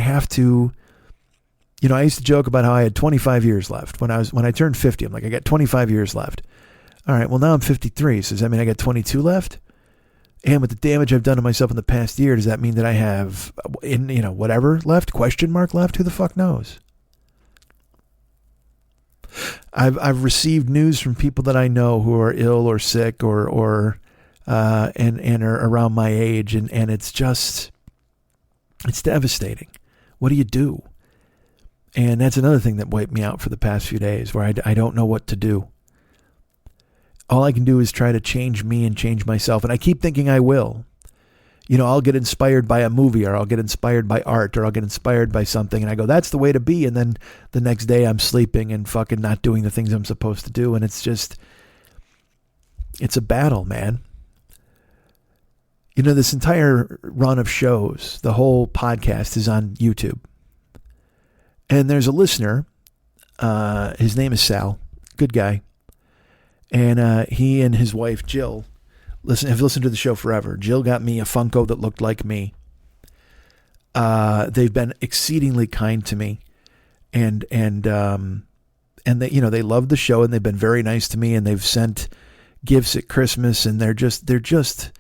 used to joke about how I had 25 years left. When I turned 50, I'm like, I got 25 years left. All right, well, now I'm 53. So does that mean I got 22 left? And with the damage I've done to myself in the past year, does that mean that I have, whatever left? Question mark left? Who the fuck knows? I've received news from people that I know who are ill or sick or and are around my age, and it's just, it's devastating. What do you do? And that's another thing that wiped me out for the past few days, where I don't know what to do. All I can do is try to change me and change myself. And I keep thinking I will. I'll get inspired by a movie, or I'll get inspired by art, or I'll get inspired by something. And I go, that's the way to be. And then the next day I'm sleeping and fucking not doing the things I'm supposed to do. And it's just, it's a battle, man. This entire run of shows, the whole podcast is on YouTube. And there's a listener, his name is Sal, good guy. And he and his wife, Jill, have listened to the show forever. Jill got me a Funko that looked like me. They've been exceedingly kind to me. And they, they love the show, and they've been very nice to me, and they've sent gifts at Christmas, and they're just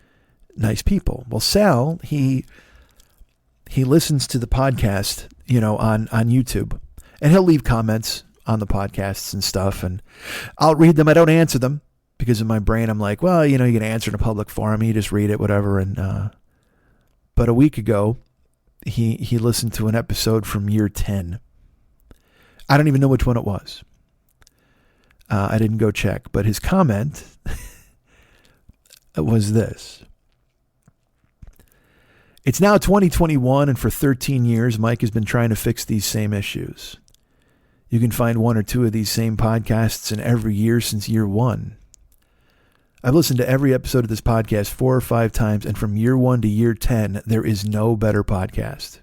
nice people. Well, Sal, he listens to the podcast, on YouTube, and he'll leave comments on the podcasts and stuff, and I'll read them. I don't answer them because in my brain I'm like, well, you can answer in a public forum, you just read it, whatever. And but a week ago, he listened to an episode from year 10. I don't even know which one it was. I didn't go check, but his comment was this. It's now 2021, and for 13 years, Mike has been trying to fix these same issues. You can find one or two of these same podcasts in every year since year 1. I've listened to every episode of this podcast 4 or 5 times, and from year 1 to year 10, there is no better podcast.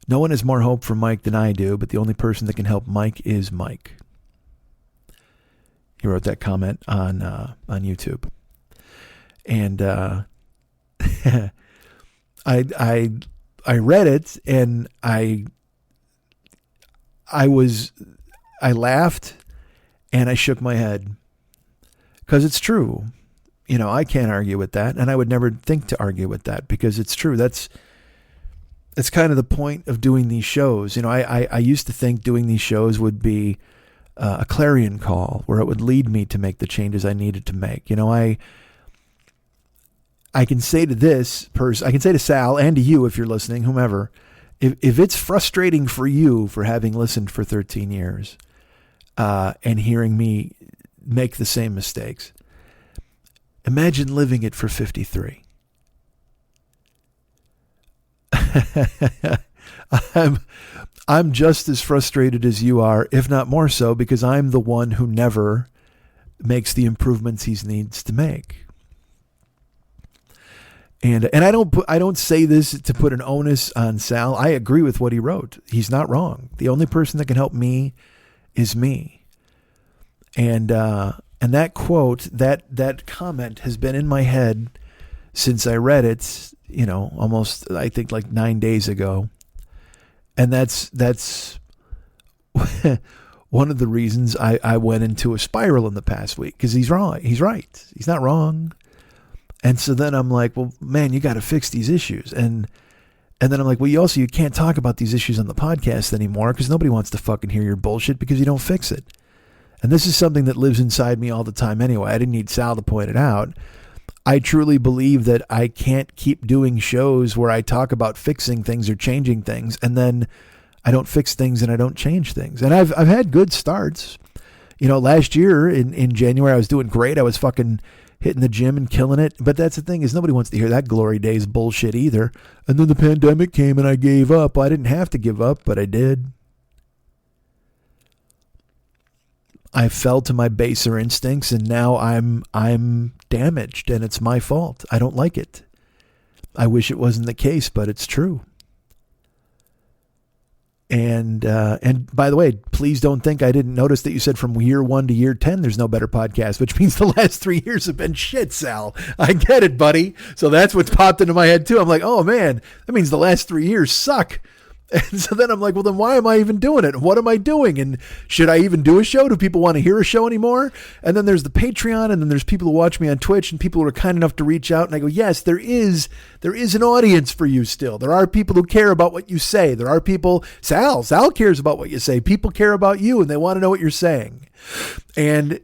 No one has more hope for Mike than I do, but the only person that can help Mike is Mike. He wrote that comment on YouTube. And I read it, and I laughed, and I shook my head, because it's true. I can't argue with that, and I would never think to argue with that, because it's true. That's kind of the point of doing these shows. I used to think doing these shows would be a clarion call, where it would lead me to make the changes I needed to make. I can say to this person, I can say to Sal, and to you if you're listening, whomever, if it's frustrating for you for having listened for 13 years and hearing me make the same mistakes, imagine living it for 53. I'm just as frustrated as you are, if not more so, because I'm the one who never makes the improvements he needs to make. And I don't say this to put an onus on Sal. I agree with what he wrote. He's not wrong. The only person that can help me is me. And that quote, that comment has been in my head since I read it, almost, I think, like 9 days ago. And that's one of the reasons I went into a spiral in the past week, because he's wrong. He's right. He's not wrong. And so then I'm like, well, man, you got to fix these issues. And then I'm like, well, you can't talk about these issues on the podcast anymore, because nobody wants to fucking hear your bullshit because you don't fix it. And this is something that lives inside me all the time anyway. I didn't need Sal to point it out. I truly believe that I can't keep doing shows where I talk about fixing things or changing things, and then I don't fix things and I don't change things. And I've had good starts. Last year in January, I was doing great. I was fucking hitting the gym and killing it. But that's the thing, is nobody wants to hear that glory days bullshit either. And then the pandemic came and I gave up. Well, I didn't have to give up, but I did. I fell to my baser instincts, and now I'm damaged, and it's my fault. I don't like it. I wish it wasn't the case, but it's true. And by the way, please don't think I didn't notice that you said from year 1 to year 10 there's no better podcast, which means the last 3 years have been shit, Sal. I get it, buddy. So that's what's popped into my head too. I'm like, oh man, that means the last 3 years suck. And so then I'm like, well, then why am I even doing it? What am I doing? And should I even do a show? Do people want to hear a show anymore? And then there's the Patreon, and then there's people who watch me on Twitch, and people who are kind enough to reach out. And I go, yes, there is an audience for you still. There are people who care about what you say. There are people, Sal cares about what you say. People care about you, and they want to know what you're saying. And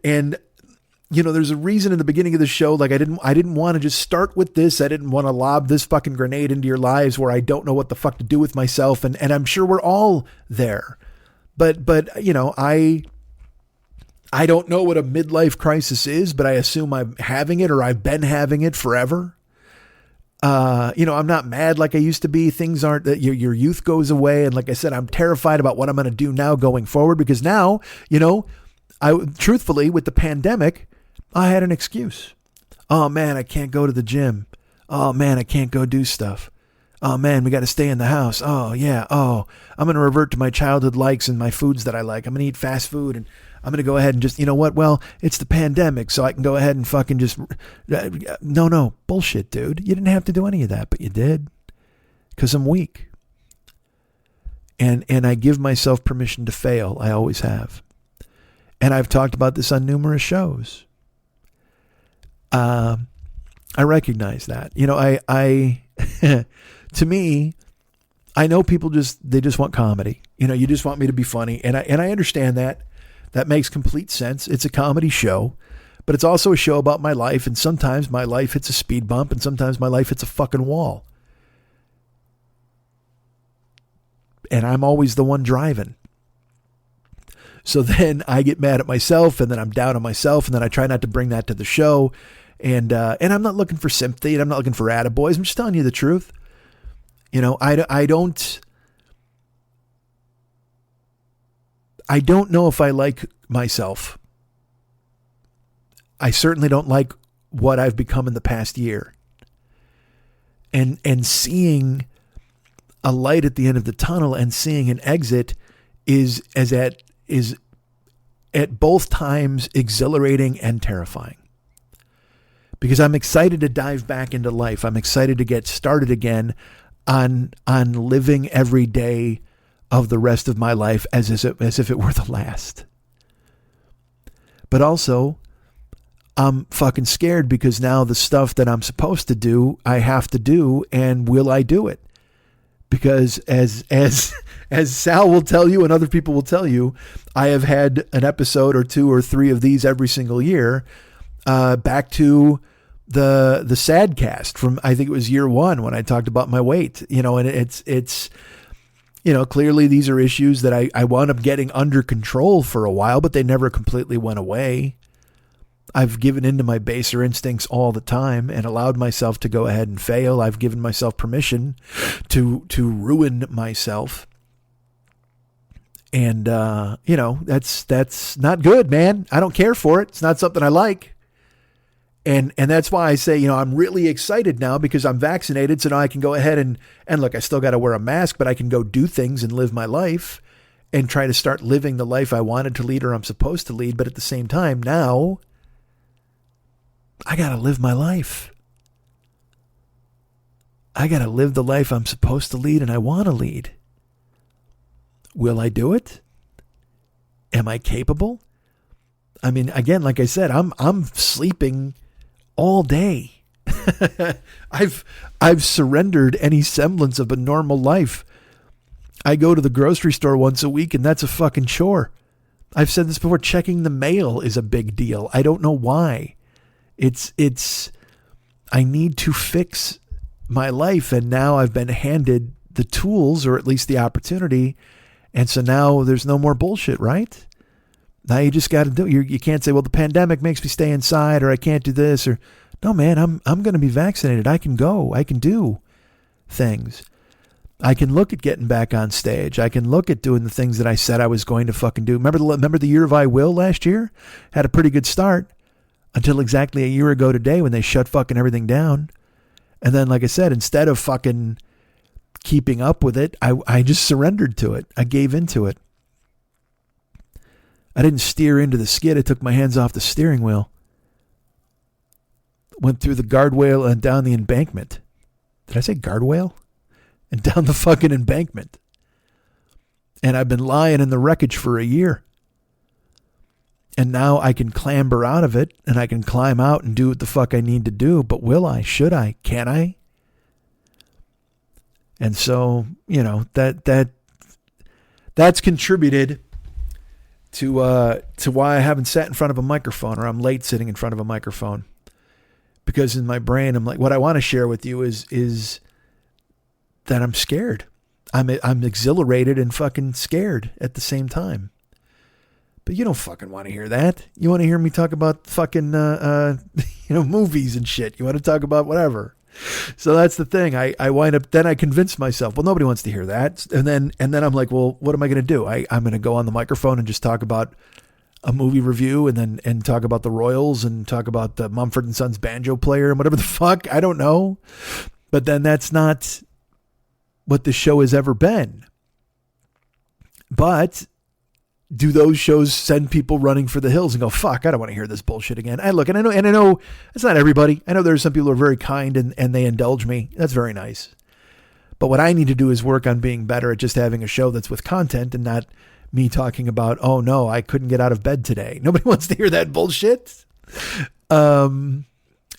you know, there's a reason in the beginning of the show, like I didn't want to just start with this. I didn't want to lob this fucking grenade into your lives where I don't know what the fuck to do with myself. And I'm sure we're all there, but you know, I don't know what a midlife crisis is, but I assume I'm having it, or I've been having it forever. You know, I'm not mad like I used to be. Things aren't that your youth goes away. And like I said, I'm terrified about what I'm going to do now going forward, because now, you know, truthfully with the pandemic, I had an excuse. Oh man, I can't go to the gym. Oh man, I can't go do stuff. Oh man, we got to stay in the house. Oh yeah. Oh, I'm going to revert to my childhood likes and my foods that I like. I'm going to eat fast food, and I'm going to go ahead and just, you know what? Well, it's the pandemic, so I can go ahead and fucking just, no, bullshit, dude. You didn't have to do any of that, but you did, because I'm weak. And I give myself permission to fail. I always have. And I've talked about this on numerous shows. I recognize that, you know, I to me, I know people they just want comedy. You know, you just want me to be funny. And I understand that. That makes complete sense. It's a comedy show, but it's also a show about my life. And sometimes my life hits a speed bump, and sometimes my life hits a fucking wall. And I'm always the one driving. So then I get mad at myself, and then I'm down on myself, and then I try not to bring that to the show. And I'm not looking for sympathy, and I'm not looking for attaboys. I'm just telling you the truth. You know, I don't know if I like myself. I certainly don't like what I've become in the past year. And seeing a light at the end of the tunnel and seeing an exit is at both times exhilarating and terrifying. Because I'm excited to dive back into life. I'm excited to get started again on living every day of the rest of my life as if it were the last. But also, I'm fucking scared, because now the stuff that I'm supposed to do, I have to do, and will I do it? Because as Sal will tell you, and other people will tell you, I have had an episode or 2 or 3 of these every single year, back to the Sadcast from, I think it was year 1 when I talked about my weight, you know, and it's, you know, clearly these are issues that I wound up getting under control for a while, but they never completely went away. I've given into my baser instincts all the time and allowed myself to go ahead and fail. I've given myself permission to ruin myself. And, you know, that's not good, man. I don't care for it. It's not something I like. And that's why I say, you know, I'm really excited now because I'm vaccinated. So now I can go ahead and look, I still got to wear a mask, but I can go do things and live my life and try to start living the life I wanted to lead or I'm supposed to lead. But at the same time, now I got to live my life. I got to live the life I'm supposed to lead and I want to lead. Will I do it? Am I capable? I mean, again, like I said, I'm sleeping all day. I've surrendered any semblance of a normal life. I go to the grocery store once a week and that's a fucking chore. I've said this before, checking the mail is a big deal. I don't know why. I need to fix my life, and now I've been handed the tools, or at least the opportunity. And so now there's no more bullshit, right? Now you just got to do. You can't say, well, the pandemic makes me stay inside, or I can't do this, or no, man, I'm going to be vaccinated. I can go. I can do things. I can look at getting back on stage. I can look at doing the things that I said I was going to fucking do. Remember the year of I Will last year? Had a pretty good start until exactly a year ago today when they shut fucking everything down. And then, like I said, instead of fucking keeping up with it, I just surrendered to it. I gave into it. I didn't steer into the skid. I took my hands off the steering wheel. Went through the guardrail and down the embankment. Did I say guardrail? And down the fucking embankment. And I've been lying in the wreckage for a year. And now I can clamber out of it, and I can climb out and do what the fuck I need to do. But will I? Should I? Can I? And so, that's contributed to why I haven't sat in front of a microphone, or I'm late sitting in front of a microphone. Because in my brain, I'm like, what I want to share with you is that I'm scared. I'm exhilarated and fucking scared at the same time. But you don't fucking want to hear that. You want to hear me talk about fucking movies and shit. You want to talk about whatever. So that's the thing. I wind up, then I convince myself, well, nobody wants to hear that. And then I'm like, well, what am I going to do? I'm going to go on the microphone and just talk about a movie review and talk about the Royals and talk about the Mumford & Sons banjo player and whatever the fuck. I don't know. But then that's not what the show has ever been. But do those shows send people running for the hills and go, fuck, I don't want to hear this bullshit again? I know it's not everybody. I know there's some people who are very kind and they indulge me. That's very nice. But what I need to do is work on being better at just having a show that's with content and not me talking about, oh no, I couldn't get out of bed today. Nobody wants to hear that bullshit. And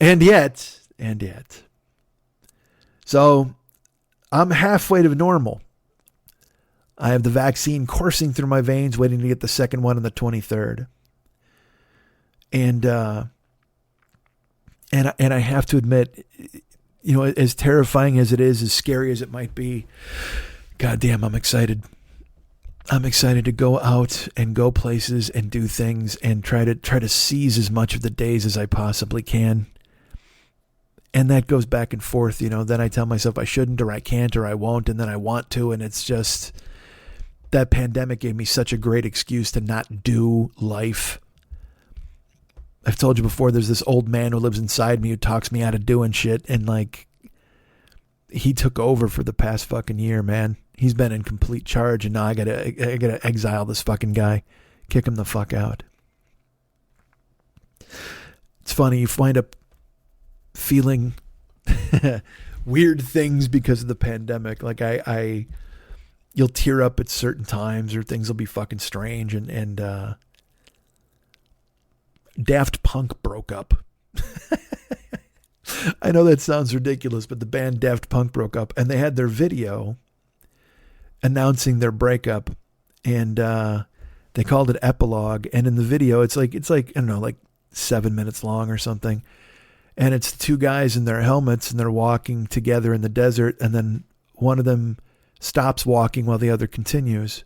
yet. So I'm halfway to normal. I have the vaccine coursing through my veins, waiting to get the second one on the 23rd. And I have to admit, as terrifying as it is, as scary as it might be, goddamn, I'm excited. I'm excited to go out and go places and do things and try to seize as much of the days as I possibly can. And that goes back and forth, then I tell myself I shouldn't, or I can't, or I won't, and then I want to. And it's just, that pandemic gave me such a great excuse to not do life. I've told you before, there's this old man who lives inside me who talks me out of doing shit. And he took over for the past fucking year, man. He's been in complete charge. And now I gotta exile this fucking guy, kick him the fuck out. It's funny. You wind up feeling weird things because of the pandemic. Like you'll tear up at certain times, or things will be fucking strange. And Daft Punk broke up. I know that sounds ridiculous, but the band Daft Punk broke up, and they had their video announcing their breakup, and they called it Epilogue. And in the video, it's like I don't know, like 7 minutes long or something. And it's the two guys in their helmets, and they're walking together in the desert, and then one of them stops walking while the other continues.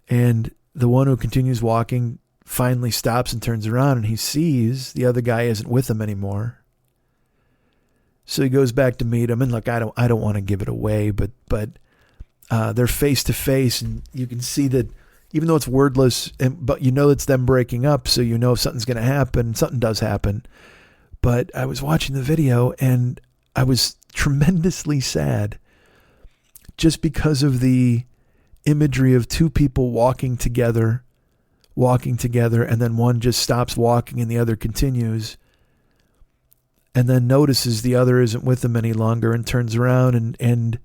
And the one who continues walking finally stops and turns around, and he sees the other guy isn't with him anymore. So he goes back to meet him, and look, I don't want to give it away, but they're face to face, and you can see that even though it's wordless, but it's them breaking up, so if something's going to happen, something does happen. But I was watching the video, and I was tremendously sad just because of the imagery of two people walking together, and then one just stops walking and the other continues, and then notices the other isn't with them any longer and turns around, and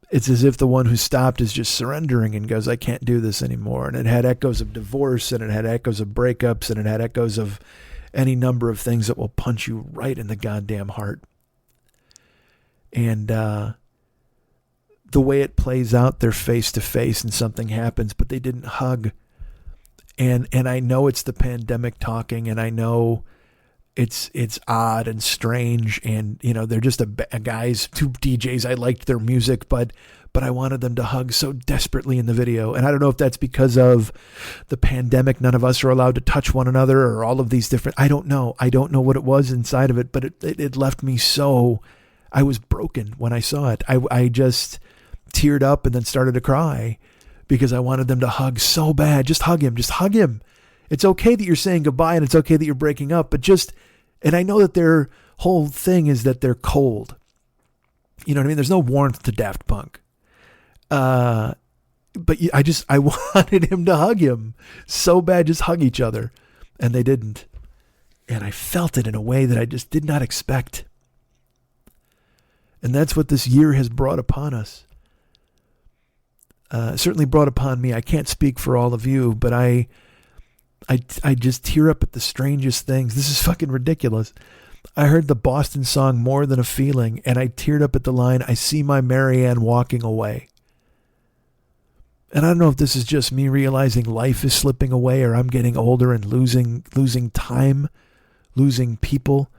it's as if the one who stopped is just surrendering and goes, I can't do this anymore. And it had echoes of divorce, and it had echoes of breakups, and it had echoes of any number of things that will punch you right in the goddamn heart. And the way it plays out, they're face to face and something happens, but they didn't hug. And I know it's the pandemic talking, and I know it's odd and strange, and they're just guys, two DJs. I liked their music, but I wanted them to hug so desperately in the video. And I don't know if that's because of the pandemic. None of us are allowed to touch one another, or all of these different, I don't know what it was inside of it, but it left me so, I was broken when I saw it. I just teared up and then started to cry because I wanted them to hug so bad. Just hug him. It's okay that you're saying goodbye, and it's okay that you're breaking up, but and I know that their whole thing is that they're cold. You know what I mean? There's no warmth to Daft Punk. But I wanted him to hug him so bad, just hug each other. And they didn't. And I felt it in a way that I just did not expect. And that's what this year has brought upon us. Certainly brought upon me. I can't speak for all of you, but I just tear up at the strangest things. This is fucking ridiculous. I heard the Boston song More Than a Feeling, and I teared up at the line, I see my Marianne walking away. And I don't know if this is just me realizing life is slipping away, or I'm getting older and losing time, losing people,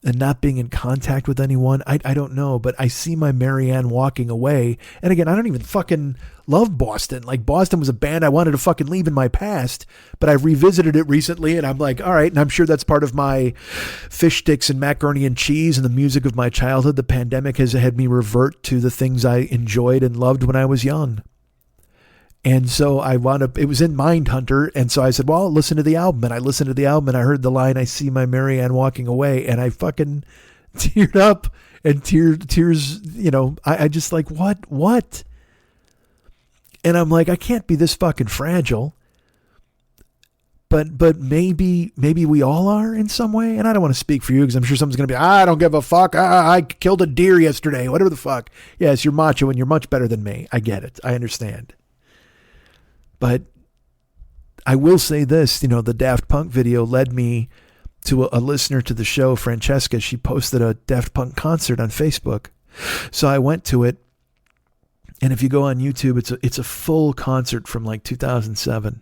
and not being in contact with anyone. I don't know, but I see my Marianne walking away. And again, I don't even fucking love Boston. Like, Boston was a band I wanted to fucking leave in my past, but I revisited it recently, and I'm like, all right. And I'm sure that's part of my fish sticks and macaroni and cheese and the music of my childhood. The pandemic has had me revert to the things I enjoyed and loved when I was young. And so it was in Mindhunter. And so I said, well, I'll listen to the album. And I listened to the album, and I heard the line, I see my Marianne walking away. And I fucking teared up, and tears, I just like, what? And I'm like, I can't be this fucking fragile. But maybe we all are in some way. And I don't want to speak for you, because I'm sure someone's going to be, I don't give a fuck. I killed a deer yesterday, whatever the fuck. Yes, you're macho and you're much better than me. I get it. I understand. But I will say this, the Daft Punk video led me to a listener to the show, Francesca. She posted a Daft Punk concert on Facebook. So I went to it. And if you go on YouTube, it's a full concert from like 2007.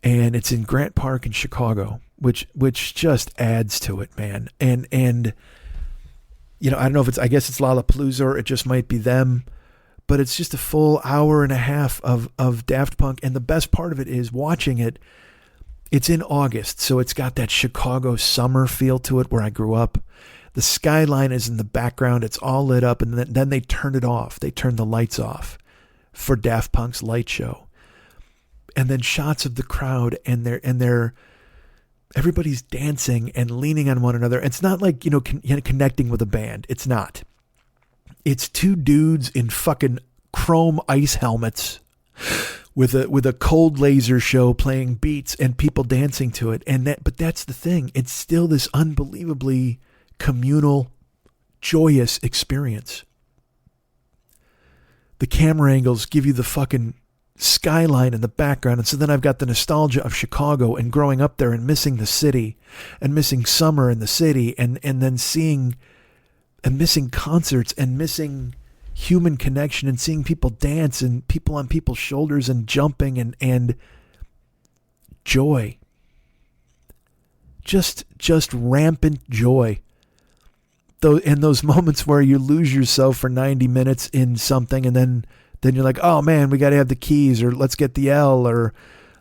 And it's in Grant Park in Chicago, which just adds to it, man. And I don't know if I guess it's Lollapalooza, or it just might be them. But it's just a full hour and a half of Daft Punk. And the best part of it is watching it. It's in August, so it's got that Chicago summer feel to it where I grew up. The skyline is in the background. It's all lit up. And then they turn it off. They turn the lights off for Daft Punk's light show. And then shots of the crowd, and everybody's dancing and leaning on one another. It's not like, connecting with a band. It's not. It's two dudes in fucking chrome ice helmets with a cold laser show playing beats and people dancing to it. But that's the thing. It's still this unbelievably communal, joyous experience. The camera angles give you the fucking skyline in the background. And so then I've got the nostalgia of Chicago and growing up there and missing the city and missing summer in the city, and then seeing and missing concerts and missing human connection and seeing people dance and people on people's shoulders and jumping and joy. Just rampant joy. And those moments where you lose yourself for 90 minutes in something, and then you're like, oh man, we got to have the keys, or let's get the L, or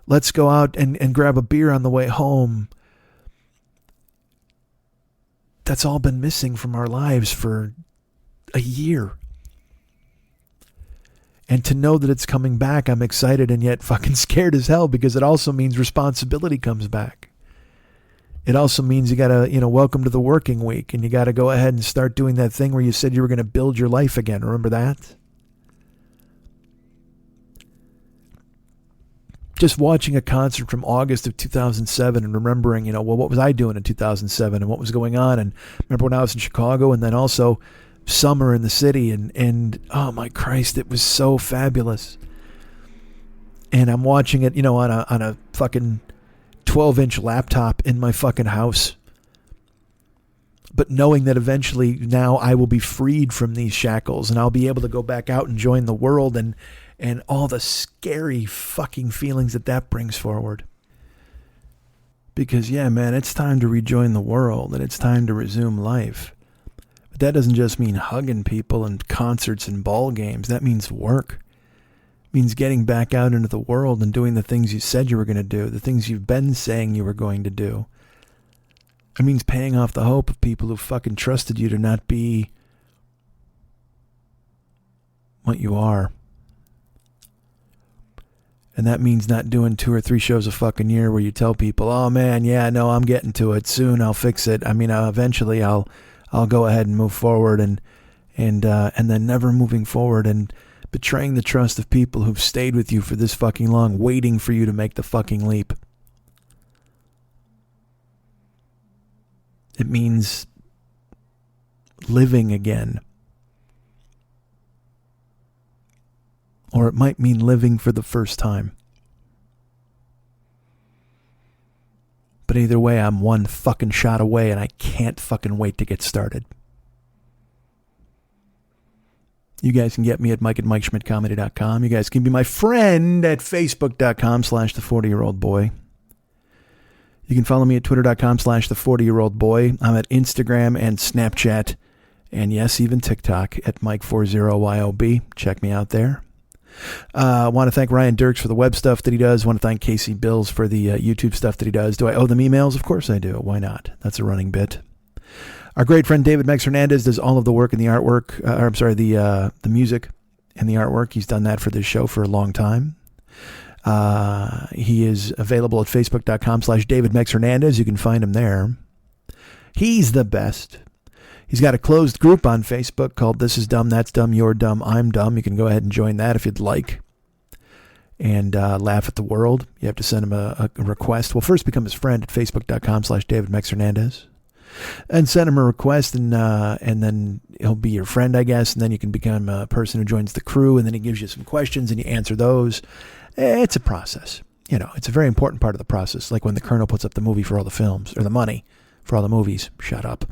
let's go out and grab a beer on the way home. That's all been missing from our lives for a year. And to know that it's coming back, I'm excited and yet fucking scared as hell, because it also means responsibility comes back. It also means you got to, welcome to the working week, and you got to go ahead and start doing that thing where you said you were going to build your life again. Remember that? Just watching a concert from August of 2007 and remembering, what was I doing in 2007 and what was going on? And remember when I was in Chicago, and then also summer in the city, and oh my Christ, it was so fabulous. And I'm watching it, on a fucking 12-inch laptop in my fucking house. But knowing that eventually now I will be freed from these shackles, and I'll be able to go back out and join the world, and all the scary fucking feelings that brings forward. Because, yeah, man, it's time to rejoin the world and it's time to resume life. But that doesn't just mean hugging people and concerts and ball games. That means work. It means getting back out into the world and doing the things you said you were going to do, the things you've been saying you were going to do. It means paying off the hope of people who fucking trusted you to not be what you are. And that means not doing 2 or 3 shows a fucking year where you tell people, oh man, yeah, no, I'm getting to it soon. I'll fix it. I mean, eventually I'll go ahead and move forward and then never moving forward and betraying the trust of people who've stayed with you for this fucking long, waiting for you to make the fucking leap. It means living again. Or it might mean living for the first time. But either way, I'm one fucking shot away and I can't fucking wait to get started. You guys can get me at Mike at MikeSchmidtComedy.com. You guys can be my friend at Facebook.com/the40yearoldboy. You can follow me at Twitter.com/the40yearoldboy. I'm at Instagram and Snapchat. And yes, even TikTok at Mike40YOB. Check me out there. I want to thank Ryan Dirks for the web stuff that he does. I want to thank Casey Bills for the YouTube stuff that he does. Do I owe them emails? Of course I do. Why not? That's a running bit. Our great friend David Mex Hernandez does all of the work and the artwork. The music and the artwork. He's done that for this show for a long time. He is available at Facebook.com/David Mex Hernandez. You can find him there. He's the best. He's got a closed group on Facebook called This Is Dumb, That's Dumb, You're Dumb, I'm Dumb. You can go ahead and join that if you'd like and laugh at the world. You have to send him a request. Well, first become his friend at Facebook.com/David Mex Hernandez and send him a request and then he'll be your friend, I guess. And then you can become a person who joins the crew and then he gives you some questions and you answer those. It's a process. You know, it's a very important part of the process. Like when the Colonel puts up the movie for all the films or the money for all the movies. Shut up.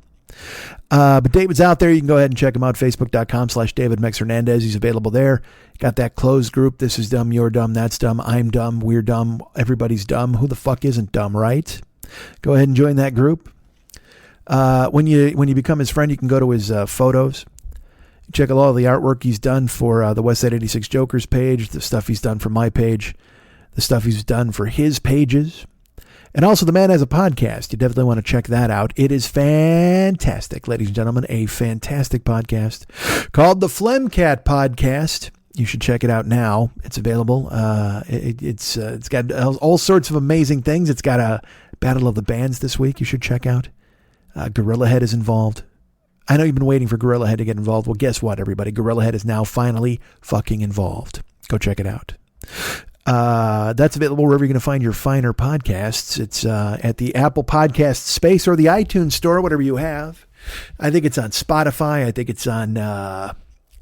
But David's out there. You can go ahead and check him out. Facebook.com/David Mex Hernandez. He's available there. Got that closed group. This is dumb. You're dumb. That's dumb. I'm dumb. We're dumb. Everybody's dumb. Who the fuck isn't dumb, right? Go ahead and join that group. When you become his friend, you can go to his photos. Check out all the artwork he's done for the Westside 86 Jokers page, the stuff he's done for my page, the stuff he's done for his pages. And also, the man has a podcast. You definitely want to check that out. It is fantastic, ladies and gentlemen. A fantastic podcast called the Flemcat Podcast. You should check it out now. It's available. It's got all sorts of amazing things. It's got a Battle of the Bands this week you should check out. Gorilla Head is involved. I know you've been waiting for Gorilla Head to get involved. Well, guess what, everybody? Gorilla Head is now finally fucking involved. Go check it out. That's available wherever you're going to find your finer podcasts. It's at the Apple Podcast space or the iTunes store, whatever you have. I think it's on Spotify. I think it's on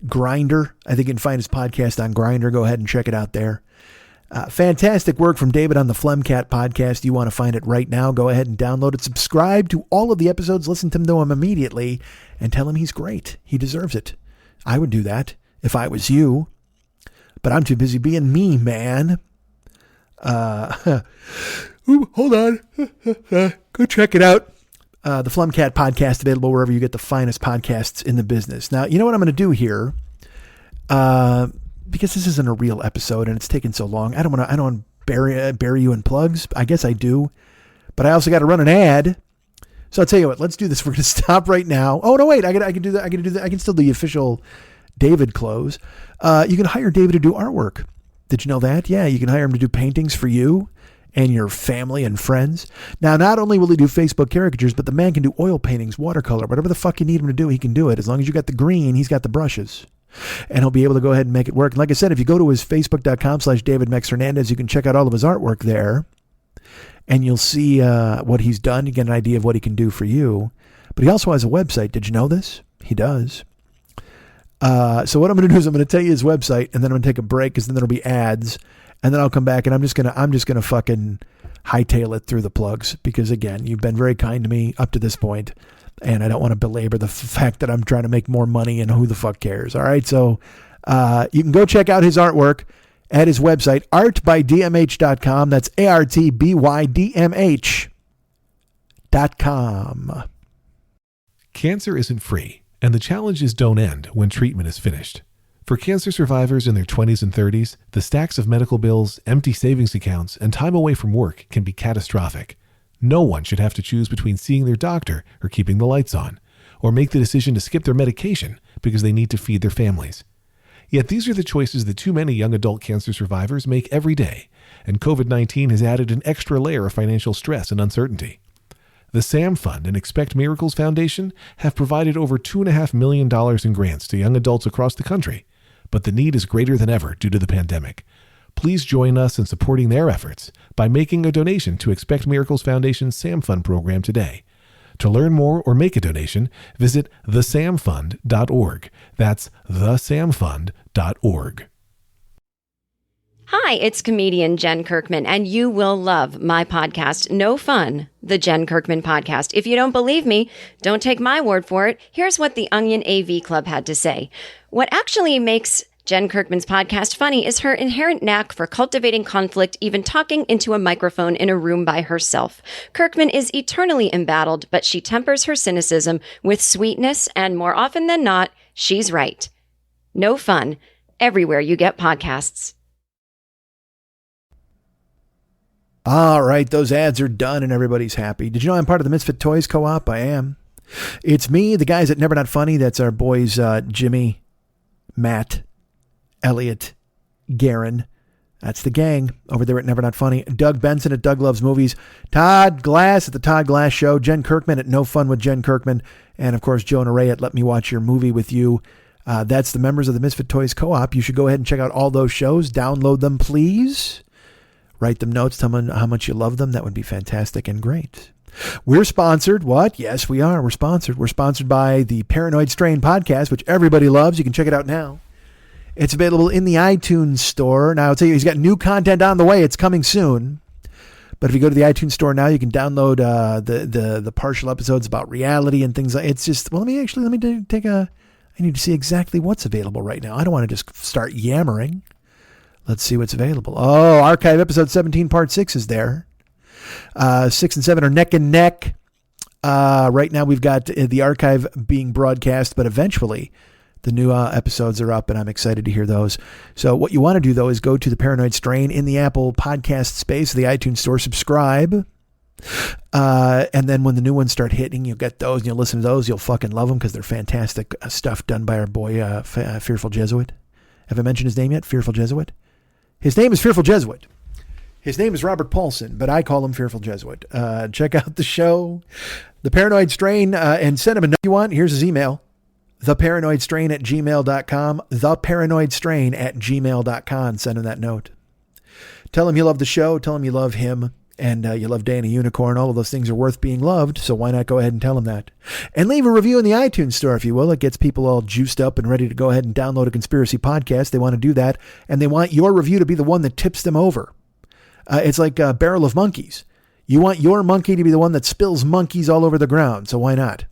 Grindr. I think you can find his podcast on Grindr. Go ahead and check it out there. Fantastic work from David on the Flemcat Podcast. You want to find it right now, go ahead and download it. Subscribe to all of the episodes. Listen to him immediately and tell him he's great. He deserves it. I would do that if I was you. But I'm too busy being me, man. Hold on. Go check it out. The Flemcat Podcast, available wherever you get the finest podcasts in the business. Now, you know what I'm going to do here? Because this isn't a real episode and it's taken so long, I don't want to bury you in plugs. I guess I do. But I also got to run an ad. So I'll tell you what, let's do this. We're going to stop right now. Oh, no, wait. I can do that. I can still do the official David close. You can hire David to do artwork. Did you know that? Yeah, you can hire him to do paintings for you and your family and friends. Now, not only will he do Facebook caricatures, but the man can do oil paintings, watercolor, whatever the fuck you need him to do, he can do it. As long as you got the green, he's got the brushes. And he'll be able to go ahead and make it work. And like I said, if you go to his Facebook.com/David Mex Hernandez, you can check out all of his artwork there. And you'll see what he's done. You get an idea of what he can do for you. But he also has a website. Did you know this? He does. So what I'm going to do is I'm going to tell you his website, and then I'm going to take a break because then there'll be ads, and then I'll come back and I'm just going to fucking hightail it through the plugs because again, you've been very kind to me up to this point, and I don't want to belabor the fact that I'm trying to make more money and who the fuck cares. All right. So, you can go check out his artwork at his website, artbydmh.com. That's ARTBYDMH. Cancer isn't free, and the challenges don't end when treatment is finished. For cancer survivors in their 20s and 30s, the stacks of medical bills, empty savings accounts, and time away from work can be catastrophic. No one should have to choose between seeing their doctor or keeping the lights on, or make the decision to skip their medication because they need to feed their families. Yet these are the choices that too many young adult cancer survivors make every day, and COVID-19 has added an extra layer of financial stress and uncertainty. The SAM Fund and Expect Miracles Foundation have provided over $2.5 million in grants to young adults across the country, but the need is greater than ever due to the pandemic. Please join us in supporting their efforts by making a donation to Expect Miracles Foundation's SAM Fund program today. To learn more or make a donation, visit thesamfund.org. That's thesamfund.org. Hi, it's comedian Jen Kirkman, and you will love my podcast, No Fun, the Jen Kirkman Podcast. If you don't believe me, don't take my word for it. Here's what the Onion AV Club had to say. What actually makes Jen Kirkman's podcast funny is her inherent knack for cultivating conflict, even talking into a microphone in a room by herself. Kirkman is eternally embattled, but she tempers her cynicism with sweetness, and more often than not, she's right. No Fun, everywhere you get podcasts. All right, those ads are done and everybody's happy. Did you know I'm part of the Misfit Toys Co-op? I am. It's me, the guys at Never Not Funny. That's our boys, Jimmy, Matt, Elliot, Garen. That's the gang over there at Never Not Funny. Doug Benson at Doug Loves Movies. Todd Glass at The Todd Glass Show. Jen Kirkman at No Fun with Jen Kirkman. And, of course, Jonah Ray at Let Me Watch Your Movie with You. That's the members of the Misfit Toys Co-op. You should go ahead and check out all those shows. Download them, please. Write them notes. Tell them how much you love them. That would be fantastic and great. We're sponsored. What? Yes, we are. We're sponsored. We're sponsored by the Paranoid Strain podcast, which everybody loves. You can check it out now. It's available in the iTunes store. Now, I'll tell you, he's got new content on the way. It's coming soon. But if you go to the iTunes store now, you can download the partial episodes about reality and things like. It's just, well, let me take a. I need to see exactly what's available right now. I don't want to just start yammering. Let's see what's available. Oh, archive episode 17, part 6 is there. 6 and 7 are neck and neck. Right now we've got the archive being broadcast, but eventually the new episodes are up, and I'm excited to hear those. So what you want to do, though, is go to the Paranoid Strain in the Apple podcast space, the iTunes store, subscribe. And then when the new ones start hitting, you'll get those and you'll listen to those. You'll fucking love them because they're fantastic stuff done by our boy, Fearful Jesuit. Have I mentioned his name yet? Fearful Jesuit? His name is Fearful Jesuit. His name is Robert Paulson, but I call him Fearful Jesuit. Check out the show, The Paranoid Strain, and send him a note you want. Here's his email, theparanoidstrain@gmail.com, theparanoidstrain@gmail.com. Send him that note. Tell him you love the show. Tell him you love him. And you love Day and a Unicorn. All of those things are worth being loved, so why not go ahead and tell them that? And leave a review in the iTunes store, if you will. It gets people all juiced up and ready to go ahead and download a conspiracy podcast. They want to do that, and they want your review to be the one that tips them over. It's like a barrel of monkeys. You want your monkey to be the one that spills monkeys all over the ground, so why not?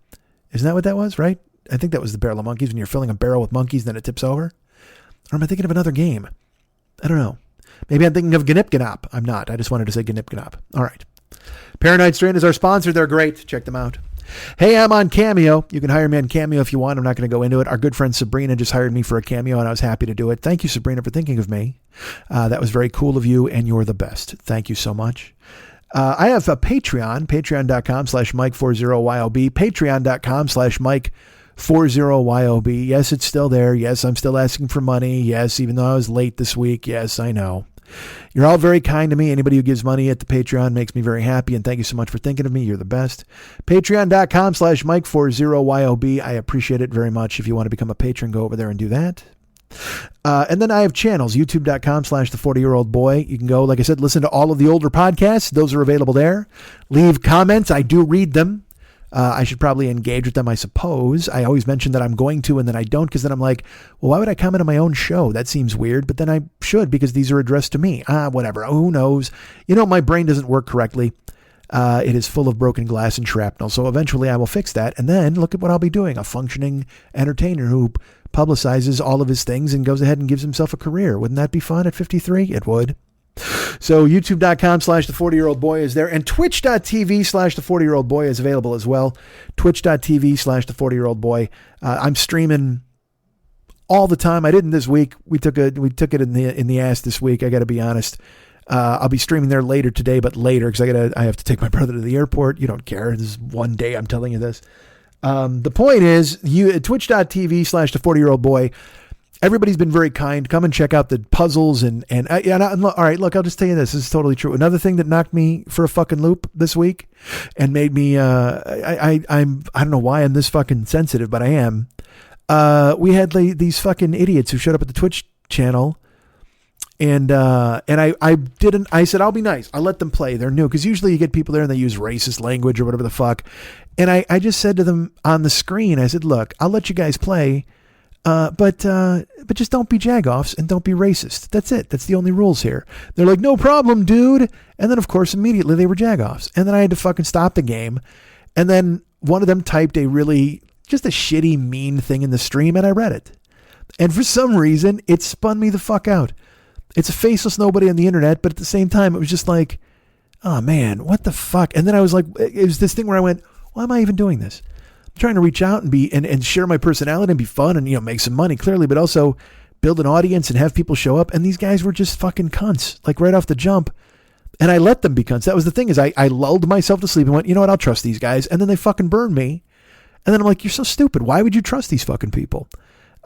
Isn't that what that was, right? I think that was the barrel of monkeys, when you're filling a barrel with monkeys, then it tips over. Or am I thinking of another game? I don't know. Maybe I'm thinking of Gnip-Gnop. I'm not. I just wanted to say Gnip-Gnop. All right. Paranoid Strain is our sponsor. They're great. Check them out. Hey, I'm on Cameo. You can hire me on Cameo if you want. I'm not going to go into it. Our good friend Sabrina just hired me for a cameo, and I was happy to do it. Thank you, Sabrina, for thinking of me. That was very cool of you, and you're the best. Thank you so much. I have a Patreon, patreon.com/Mike40YOB, patreon.com/Mike40YOB. Yes, it's still there. Yes, I'm still asking for money. Yes, even though I was late this week. Yes, I know. You're all very kind to me. Anybody who gives money at the Patreon makes me very happy, and thank you so much for thinking of me. You're the best. Patreon.com/Mike40YOB. I appreciate it very much. If you want to become a patron, go over there and do that. And then I have channels, youtube.com/the40year-old boy. You can go, like I said, listen to all of the older podcasts. Those are available there. Leave comments. I do read them. I should probably engage with them, I suppose. I always mention that I'm going to, and then I don't, because then I'm like, well, why would I comment on my own show? That seems weird, but then I should, because these are addressed to me. Whatever. Who knows? You know, my brain doesn't work correctly. It is full of broken glass and shrapnel. So eventually I will fix that. And then look at what I'll be doing. A functioning entertainer who publicizes all of his things and goes ahead and gives himself a career. Wouldn't that be fun at 53? It would. So youtube.com/the40year-old-boy is there, and twitch.tv/the40year-old-boy is available as well. Twitch.tv/the40year-old-boy. I'm streaming all the time. I didn't this week. We took it in the ass this week. I got to be honest. I'll be streaming there later today, but later because I have to take my brother to the airport. You don't care. This is one day. I'm telling you this. The point is, twitch.tv/the40year-old-boy. Everybody's been very kind. Come and check out the puzzles and all right. Look, I'll just tell you this. This is totally true. Another thing that knocked me for a fucking loop this week and made me I don't know why I'm this fucking sensitive, but I am. We had these fucking idiots who showed up at the Twitch channel, and I said, I'll be nice. I'll let them play. They're new. Cause usually you get people there and they use racist language or whatever the fuck. And I just said to them on the screen, I said, look, I'll let you guys play. But just don't be jagoffs and don't be racist. That's it. That's the only rules here. They're like, no problem, dude. And then of course, immediately they were jagoffs. And then I had to fucking stop the game. And then one of them typed just a shitty, mean thing in the stream, and I read it. And for some reason, it spun me the fuck out. It's a faceless nobody on the internet, but at the same time, it was just like, oh man, what the fuck? And then I was like, it was this thing where I went, why am I even doing this? I'm trying to reach out and be and share my personality and be fun and make some money clearly, but also build an audience and have people show up. And these guys were just fucking cunts, like right off the jump. And I let them be cunts. That was the thing, is I lulled myself to sleep and went, you know what, I'll trust these guys. And then they fucking burned me. And then I'm like, you're so stupid. Why would you trust these fucking people?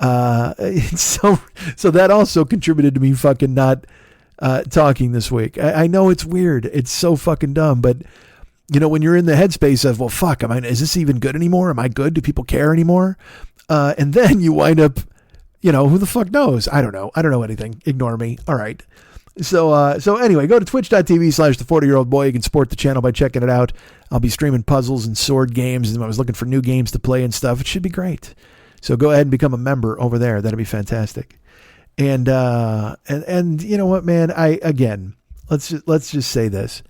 So that also contributed to me fucking not talking this week. I know it's weird. It's so fucking dumb, but when you're in the headspace of, well, fuck, is this even good anymore? Am I good? Do people care anymore? And then you wind up, who the fuck knows? I don't know. I don't know anything. Ignore me. All right. So anyway, go to twitch.tv/the40year-old-boy. You can support the channel by checking it out. I'll be streaming puzzles and sword games, and I was looking for new games to play and stuff. It should be great. So go ahead and become a member over there. That'd be fantastic. And you know what, man? Let's just say this.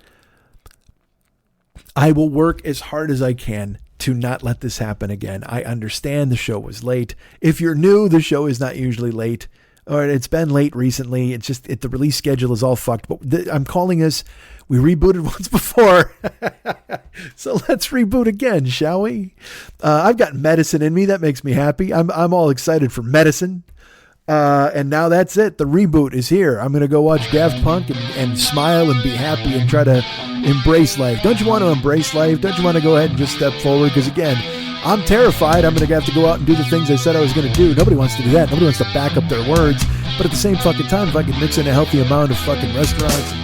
I will work as hard as I can to not let this happen again. I understand the show was late. If you're new, the show is not usually late. Or it's been late recently. It's just the release schedule is all fucked. But I'm calling this, we rebooted once before. So let's reboot again, shall we? I've got medicine in me. That makes me happy. I'm all excited for medicine. And now that's it. The reboot is here. I'm going to go watch Daft Punk and smile and be happy and try to embrace life. Don't you want to embrace life? Don't you want to go ahead and just step forward? Because again, I'm terrified. I'm going to have to go out and do the things I said I was going to do. Nobody wants to do that. Nobody wants to back up their words. But at the same fucking time, if I can mix in a healthy amount of fucking restaurants.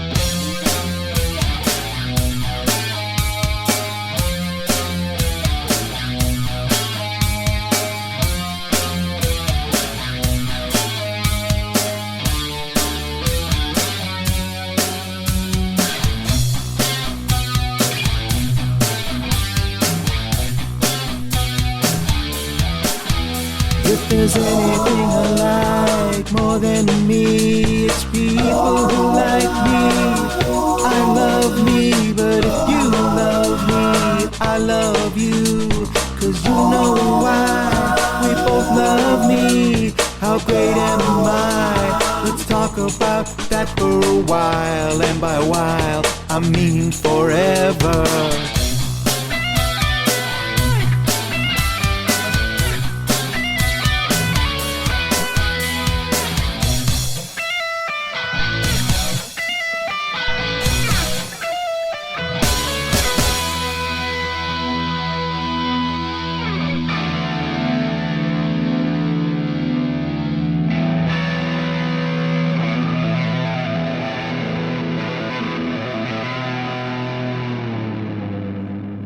If there's anything I like more than me, it's people who like me. I love me, but if you love me, I love you. Cause you know why we both love me. How great am I? Let's talk about that for a while. And by while, I mean forever.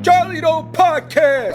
Charlie Doe Podcast.